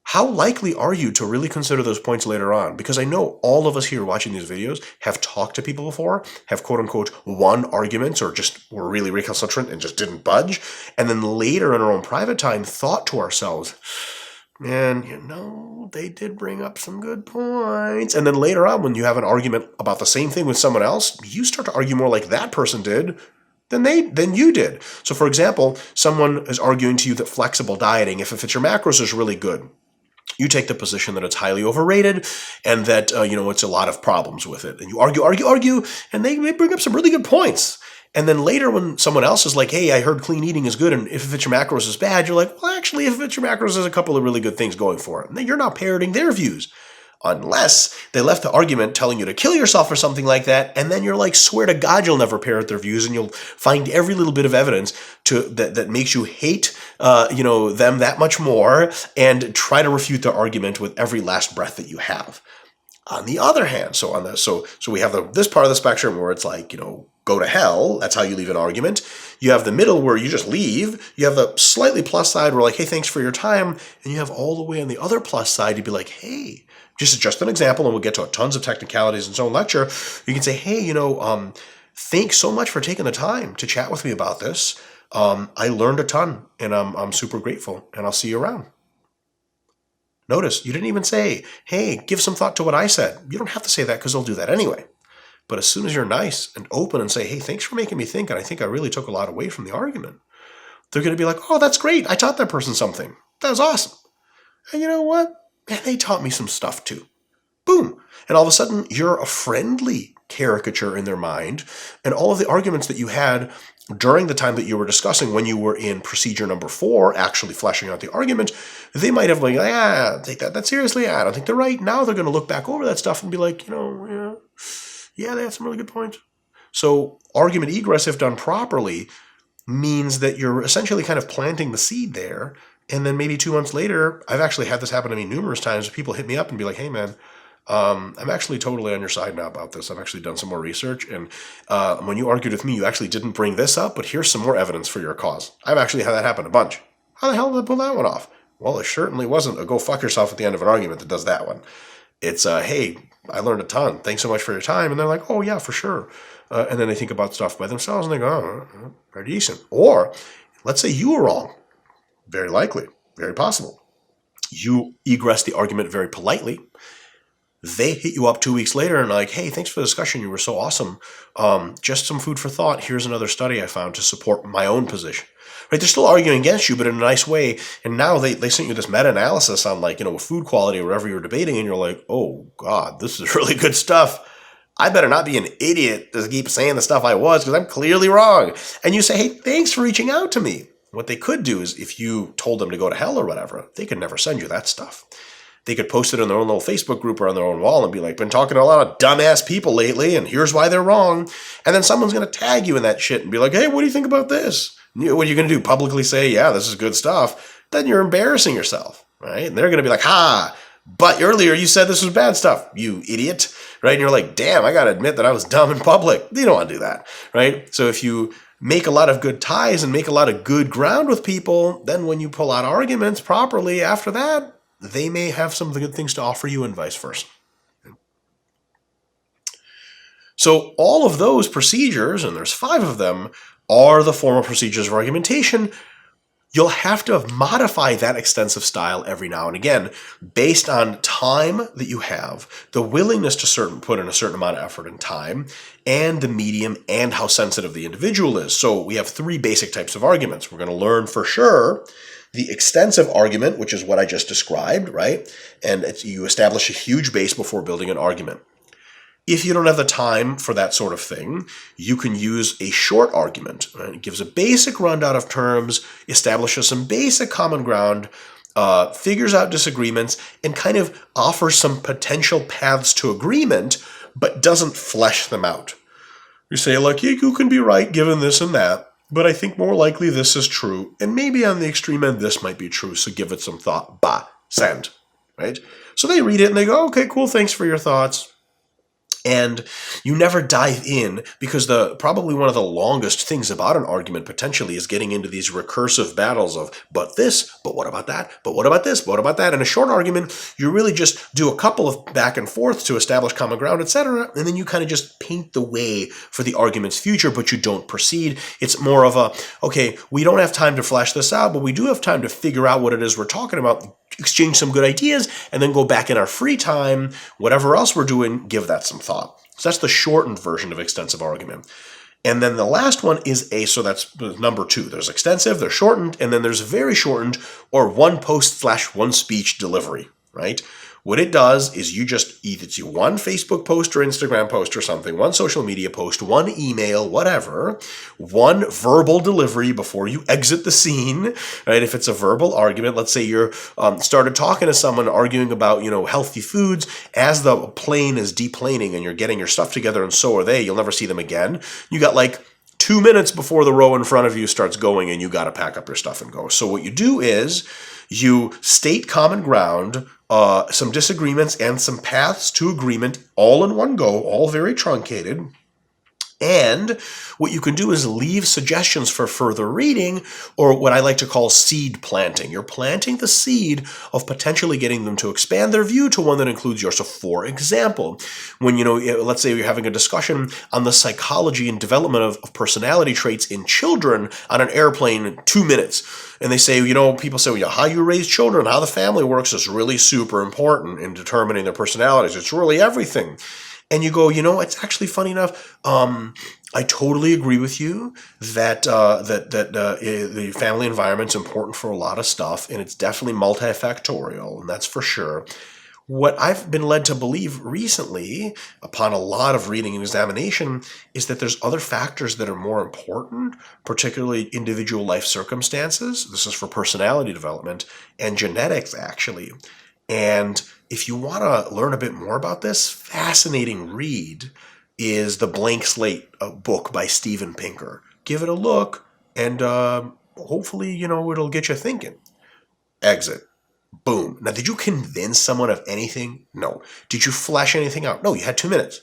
S1: how likely are you to really consider those points later on? Because I know all of us here watching these videos have talked to people before, have quote-unquote won arguments, or just were really recalcitrant and just didn't budge, and then later in our own private time thought to ourselves, man, they did bring up some good points. And then later on, when you have an argument about the same thing with someone else, you start to argue more like that person did than you did. So for example, someone is arguing to you that flexible dieting, if it fits your macros, is really good. You take the position that it's highly overrated and that, it's a lot of problems with it. And you argue, and they bring up some really good points. And then later when someone else is like, hey, I heard clean eating is good, and if it fits your macros is bad, you're like, well, actually, if it fits your macros, there's a couple of really good things going for it. And then you're not parroting their views. Unless they left the argument telling you to kill yourself or something like that, and then you're like, swear to God you'll never parrot their views, and you'll find every little bit of evidence that makes you hate them that much more, and try to refute their argument with every last breath that you have. On the other hand, so we have this part of the spectrum where it's like, go to hell. That's how you leave an argument. You have the middle where you just leave. You have the slightly plus side where like, hey, thanks for your time. And you have all the way on the other plus side to be like, hey, just an example, and we'll get to tons of technicalities in its own lecture. You can say, hey, thanks so much for taking the time to chat with me about this. I learned a ton, and I'm super grateful, and I'll see you around. Notice, you didn't even say, hey, give some thought to what I said. You don't have to say that because they'll do that anyway. But as soon as you're nice and open and say, hey, thanks for making me think, and I think I really took a lot away from the argument, they're going to be like, oh, that's great. I taught that person something. That was awesome. And you know what? Man, they taught me some stuff too. Boom. And all of a sudden, you're a friendly caricature in their mind. And all of the arguments that you had during the time that you were discussing when you were in procedure number 4, actually fleshing out the argument, they might have like, take that seriously. I don't think they're right. Now they're going to look back over that stuff and be like, yeah, they had some really good points. So argument egress, if done properly, means that you're essentially kind of planting the seed there. And then maybe 2 months later, I've actually had this happen to me numerous times. People hit me up and be like, hey, man, I'm actually totally on your side now about this. I've actually done some more research. And when you argued with me, you actually didn't bring this up, but here's some more evidence for your cause. I've actually had that happen a bunch. How the hell did I pull that one off? Well, it certainly wasn't a go fuck yourself at the end of an argument that does that one. It's, hey, I learned a ton. Thanks so much for your time. And they're like, oh, yeah, for sure. And then they think about stuff by themselves and they go, oh, very decent. Or let's say you were wrong. Very likely, very possible. You egress the argument very politely. They hit you up 2 weeks later and like, hey, thanks for the discussion. You were so awesome. Just some food for thought. Here's another study I found to support my own position. Right? They're still arguing against you, but in a nice way. And now they sent you this meta-analysis on like, food quality or whatever you're debating. And you're like, oh God, this is really good stuff. I better not be an idiot to keep saying the stuff I was because I'm clearly wrong. And you say, hey, thanks for reaching out to me. What they could do is if you told them to go to hell or whatever, they could never send you that stuff. They could post it in their own little Facebook group or on their own wall and be like, been talking to a lot of dumbass people lately and here's why they're wrong. And then someone's going to tag you in that shit and be like, hey, what do you think about this? What are you going to do? Publicly say, yeah, this is good stuff. Then you're embarrassing yourself, right? And they're going to be like, but earlier you said this was bad stuff, you idiot, right? And you're like, damn, I got to admit that I was dumb in public. You don't want to do that, right? So if you make a lot of good ties and make a lot of good ground with people, then when you pull out arguments properly after that, they may have some of the good things to offer you and vice versa. So all of those procedures, and there's 5 of them, are the formal procedures of argumentation. You'll have to modify that extensive style every now and again based on time that you have, the willingness to put in a certain amount of effort and time, and the medium and how sensitive the individual is. So we have 3 basic types of arguments. We're going to learn for sure the extensive argument, which is what I just described, right? And you establish a huge base before building an argument. If you don't have the time for that sort of thing, you can use a short argument. Right? It gives a basic rundown of terms, establishes some basic common ground, figures out disagreements, and kind of offers some potential paths to agreement, but doesn't flesh them out. You say, look, you can be right given this and that, but I think more likely this is true, and maybe on the extreme end this might be true, so give it some thought. Bah, send, right? So they read it and they go, okay, cool, thanks for your thoughts. And you never dive in, because probably one of the longest things about an argument potentially is getting into these recursive battles of, but this, but what about that, but what about this, but what about that? In a short argument, you really just do a couple of back and forth to establish common ground, etc., and then you kind of just paint the way for the argument's future, but you don't proceed. It's more of a, okay, we don't have time to flesh this out, but we do have time to figure out what it is we're talking about, exchange some good ideas, and then go back in our free time, whatever else we're doing, give that some thought. So that's the shortened version of extensive argument. And then the last one is so that's number 2. There's extensive, there's shortened, and then there's very shortened, or one post / one speech delivery, right? What it does is you just either do one Facebook post or Instagram post or something, one social media post, one email, whatever, one verbal delivery before you exit the scene, right? If it's a verbal argument, let's say you're started talking to someone arguing about, healthy foods. As the plane is deplaning and you're getting your stuff together and so are they, you'll never see them again. You got like 2 minutes before the row in front of you starts going and you got to pack up your stuff and go. So what you do is you state common ground, some disagreements, and some paths to agreement all in one go, all very truncated. And what you can do is leave suggestions for further reading, or what I like to call seed planting. You're planting the seed of potentially getting them to expand their view to one that includes yours. So for example, when, let's say you're having a discussion on the psychology and development of personality traits in children on an airplane in 2 minutes. And they say, people say, how you raise children, how the family works is really super important in determining their personalities. It's really everything. And you go, it's actually funny enough. I totally agree with you that the family environment's important for a lot of stuff, and it's definitely multifactorial, and that's for sure. What I've been led to believe recently, upon a lot of reading and examination, is that there's other factors that are more important, particularly individual life circumstances. This is for personality development and genetics, actually. And if you want to learn a bit more about this, fascinating read is the Blank Slate book by Steven Pinker. Give it a look, and hopefully, it'll get you thinking. Exit. Boom. Now, did you convince someone of anything? No. Did you flesh anything out? No, you had 2 minutes.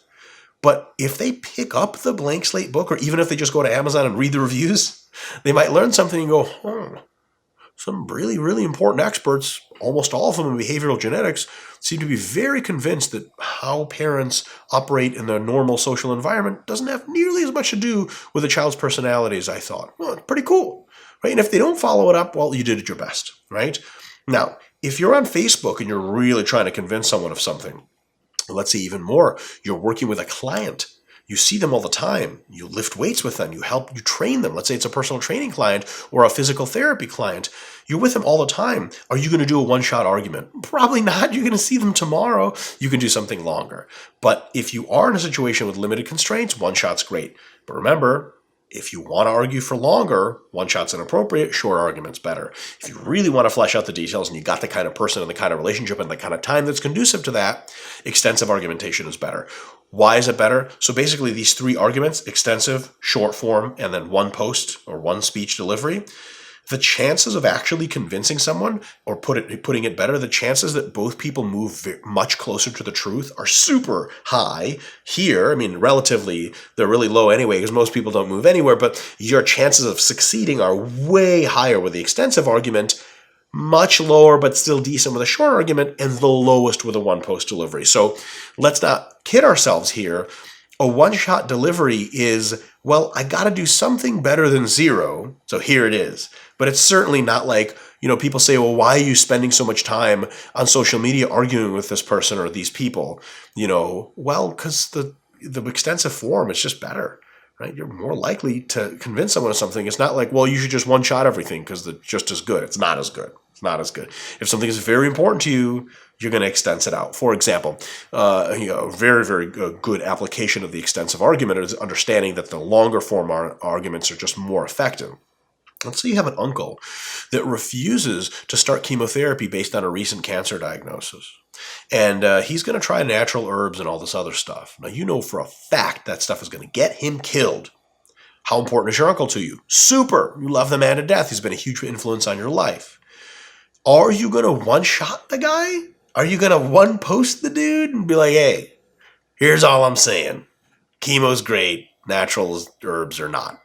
S1: But if they pick up the Blank Slate book, or even if they just go to Amazon and read the reviews, they might learn something and go, some really, really important experts, almost all of them in behavioral genetics, seem to be very convinced that how parents operate in the normal social environment doesn't have nearly as much to do with a child's personality as I thought. Well, it's pretty cool, right? And if they don't follow it up, well, you did your best, right? Now, if you're on Facebook and you're really trying to convince someone of something, let's say even more, you're working with a client. You see them all the time. You lift weights with them. You train them. Let's say it's a personal training client or a physical therapy client. You're with them all the time. Are you going to do a one-shot argument? Probably not. You're going to see them tomorrow. You can do something longer. But if you are in a situation with limited constraints, one shot's great. But remember, if you want to argue for longer, one shot's inappropriate, short argument's better. If you really want to flesh out the details and you got the kind of person and the kind of relationship and the kind of time that's conducive to that, extensive argumentation is better. Why is it better? So basically these 3 arguments, extensive, short form, and then one post or one speech delivery, the chances of actually convincing someone, or putting it better, the chances that both people move much closer to the truth are super high here. I mean, relatively, they're really low anyway because most people don't move anywhere, but your chances of succeeding are way higher with the extensive argument, much lower but still decent with a short argument, and the lowest with a one-post delivery. So let's not kid ourselves here. A one-shot delivery is, well, I got to do something better than 0, so here it is. But it's certainly not like, people say, well, why are you spending so much time on social media arguing with this person or these people? Well, because the extensive form is just better, right? You're more likely to convince someone of something. It's not like, well, you should just one-shot everything because it's just as good. It's not as good. It's not as good. If something is very important to you, you're going to extend it out. For example, a very, very good application of the extensive argument is understanding that the longer form arguments are just more effective. Let's say you have an uncle that refuses to start chemotherapy based on a recent cancer diagnosis. And he's going to try natural herbs and all this other stuff. Now, you know for a fact that stuff is going to get him killed. How important is your uncle to you? Super. You love the man to death. He's been a huge influence on your life. Are you going to one-shot the guy? Are you going to one-post the dude and be like, hey, here's all I'm saying. Chemo's great. Natural herbs are not.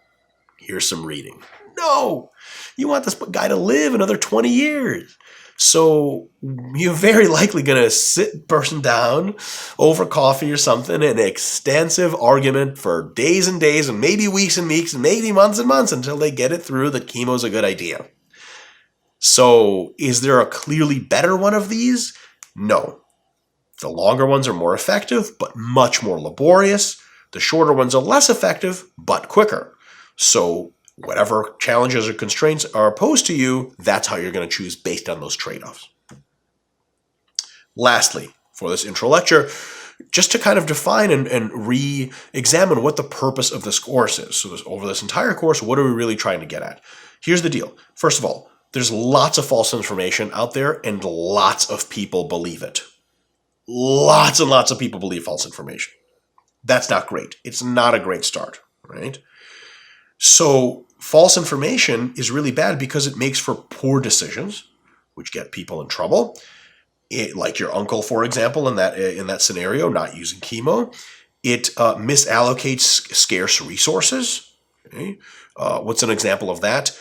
S1: Here's some reading. No. You want this guy to live another 20 years. So you're very likely going to sit a person down over coffee or something, an extensive argument for days and days and maybe weeks and weeks and maybe months and months until they get it through that chemo's a good idea. So is there a clearly better one of these? No. The longer ones are more effective, but much more laborious. The shorter ones are less effective, but quicker. So whatever challenges or constraints are opposed to you, that's how you're going to choose based on those trade-offs. Lastly, for this intro lecture, just to kind of define and re-examine what the purpose of this course is. So over this entire course, what are we really trying to get at? Here's the deal. First of all, there's lots of false information out there and lots of people believe it. Lots and lots of people believe false information. That's not great. It's not a great start, right? So false information is really bad because it makes for poor decisions, which get people in trouble. Like your uncle, for example, in that scenario, not using chemo. It misallocates scarce resources. Okay? What's an example of that?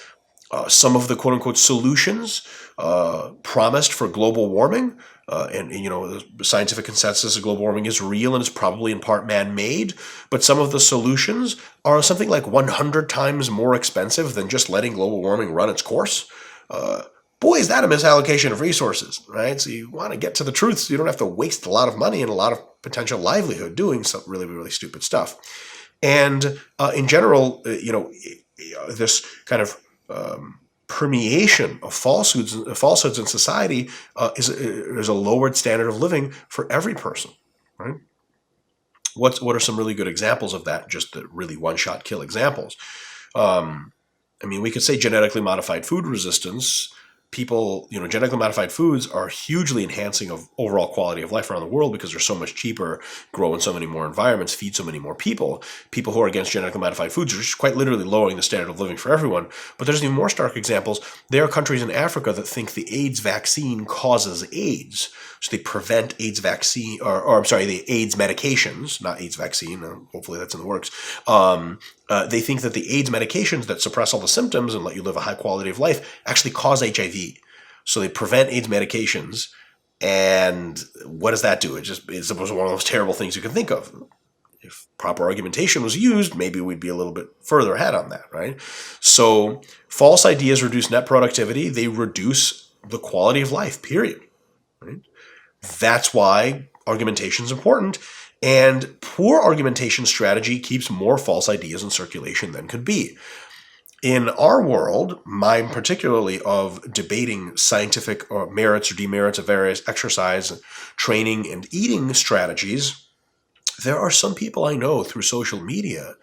S1: Some of the quote-unquote solutions promised for global warming, and the scientific consensus of global warming is real and is probably in part man-made, but some of the solutions are something like 100 times more expensive than just letting global warming run its course. Boy, is that a misallocation of resources, right? So you want to get to the truth so you don't have to waste a lot of money and a lot of potential livelihood doing some really, really stupid stuff. And in general, this kind of permeation of falsehoods in society is a lowered standard of living for every person, right? What are some really good examples of that? Just the really one-shot kill examples. We could say genetically modified food resistance. People, genetically modified foods are hugely enhancing of overall quality of life around the world because they're so much cheaper, grow in so many more environments, feed so many more people. People who are against genetically modified foods are just quite literally lowering the standard of living for everyone. But there's even more stark examples. There are countries in Africa that think the AIDS vaccine causes AIDS. So they prevent AIDS vaccine, the AIDS medications, not AIDS vaccine. Hopefully that's in the works. They think that the AIDS medications that suppress all the symptoms and let you live a high quality of life actually cause HIV. So they prevent AIDS medications. And what does that do? It's one of those terrible things you can think of. If proper argumentation was used, maybe we'd be a little bit further ahead on that, right? So false ideas reduce net productivity. They reduce the quality of life, period. Right? That's why argumentation is important. And poor argumentation strategy keeps more false ideas in circulation than could be. In our world, mine particularly of debating scientific merits or demerits of various exercise, training, and eating strategies, there are some people I know through social media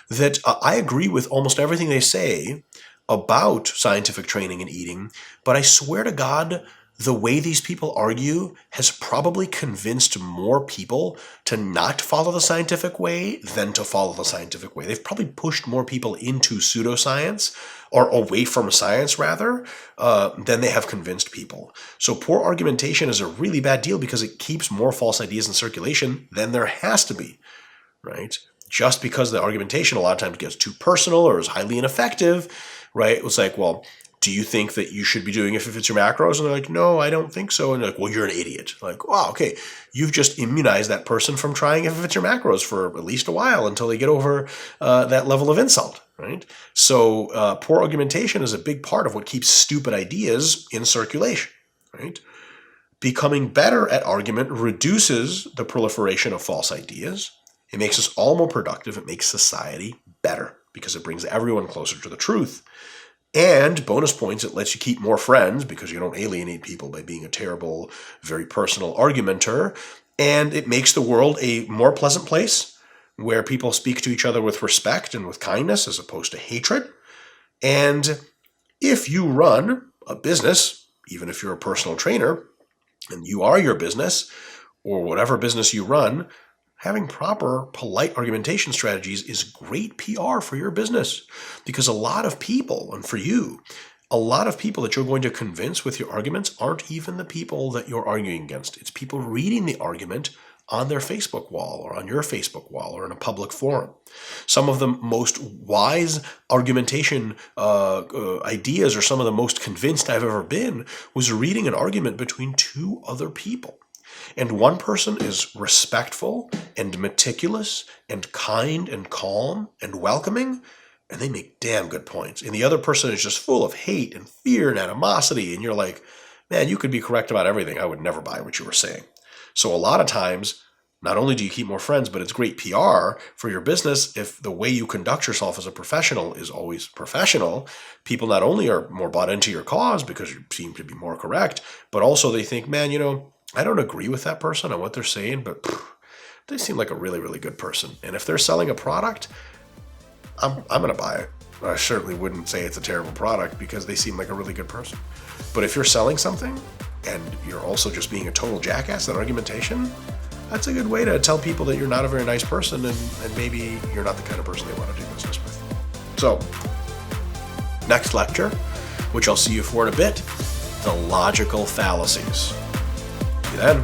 S1: that I agree with almost everything they say about scientific training and eating, but I swear to God, the way these people argue has probably convinced more people to not follow the scientific way than to follow the scientific way. They've probably pushed more people into pseudoscience, or away from science rather, than they have convinced people. So poor argumentation is a really bad deal because it keeps more false ideas in circulation than there has to be, right? Just because the argumentation a lot of times gets too personal or is highly ineffective, right? It's like, well, do you think that you should be doing it if it fits your macros? And they're like, no, I don't think so. And they're like, well, you're an idiot. Like, wow, okay. You've just immunized that person from trying if it fits your macros for at least a while until they get over that level of insult, right? So poor argumentation is a big part of what keeps stupid ideas in circulation, right? Becoming better at argument reduces the proliferation of false ideas It makes us all more productive. It makes society better because it brings everyone closer to the truth. And bonus points, it lets you keep more friends because you don't alienate people by being a terrible, very personal argumenter. And it makes the world a more pleasant place where people speak to each other with respect and with kindness as opposed to hatred. And if you run a business, even if you're a personal trainer, and you are your business, or whatever business you run, having proper, polite argumentation strategies is great PR for your business. Because a lot of people, and for you, a lot of people that you're going to convince with your arguments aren't even the people that you're arguing against. It's people reading the argument on their Facebook wall or on your Facebook wall or in a public forum. Some of the most wise argumentation ideas or some of the most convinced I've ever been was reading an argument between two other people. And one person is respectful and meticulous and kind and calm and welcoming, and they make damn good points. And the other person is just full of hate and fear and animosity, and you're like, man, you could be correct about everything. I would never buy what you were saying. So a lot of times, not only do you keep more friends, but it's great PR for your business if the way you conduct yourself as a professional is always professional. People not only are more bought into your cause because you seem to be more correct, but also they think, man, I don't agree with that person on what they're saying, but they seem like a really, really good person. And if they're selling a product, I'm going to buy it. I certainly wouldn't say it's a terrible product because they seem like a really good person. But if you're selling something and you're also just being a total jackass at argumentation, that's a good way to tell people that you're not a very nice person and maybe you're not the kind of person they want to do business with. So, next lecture, which I'll see you for in a bit, the logical fallacies. See you then.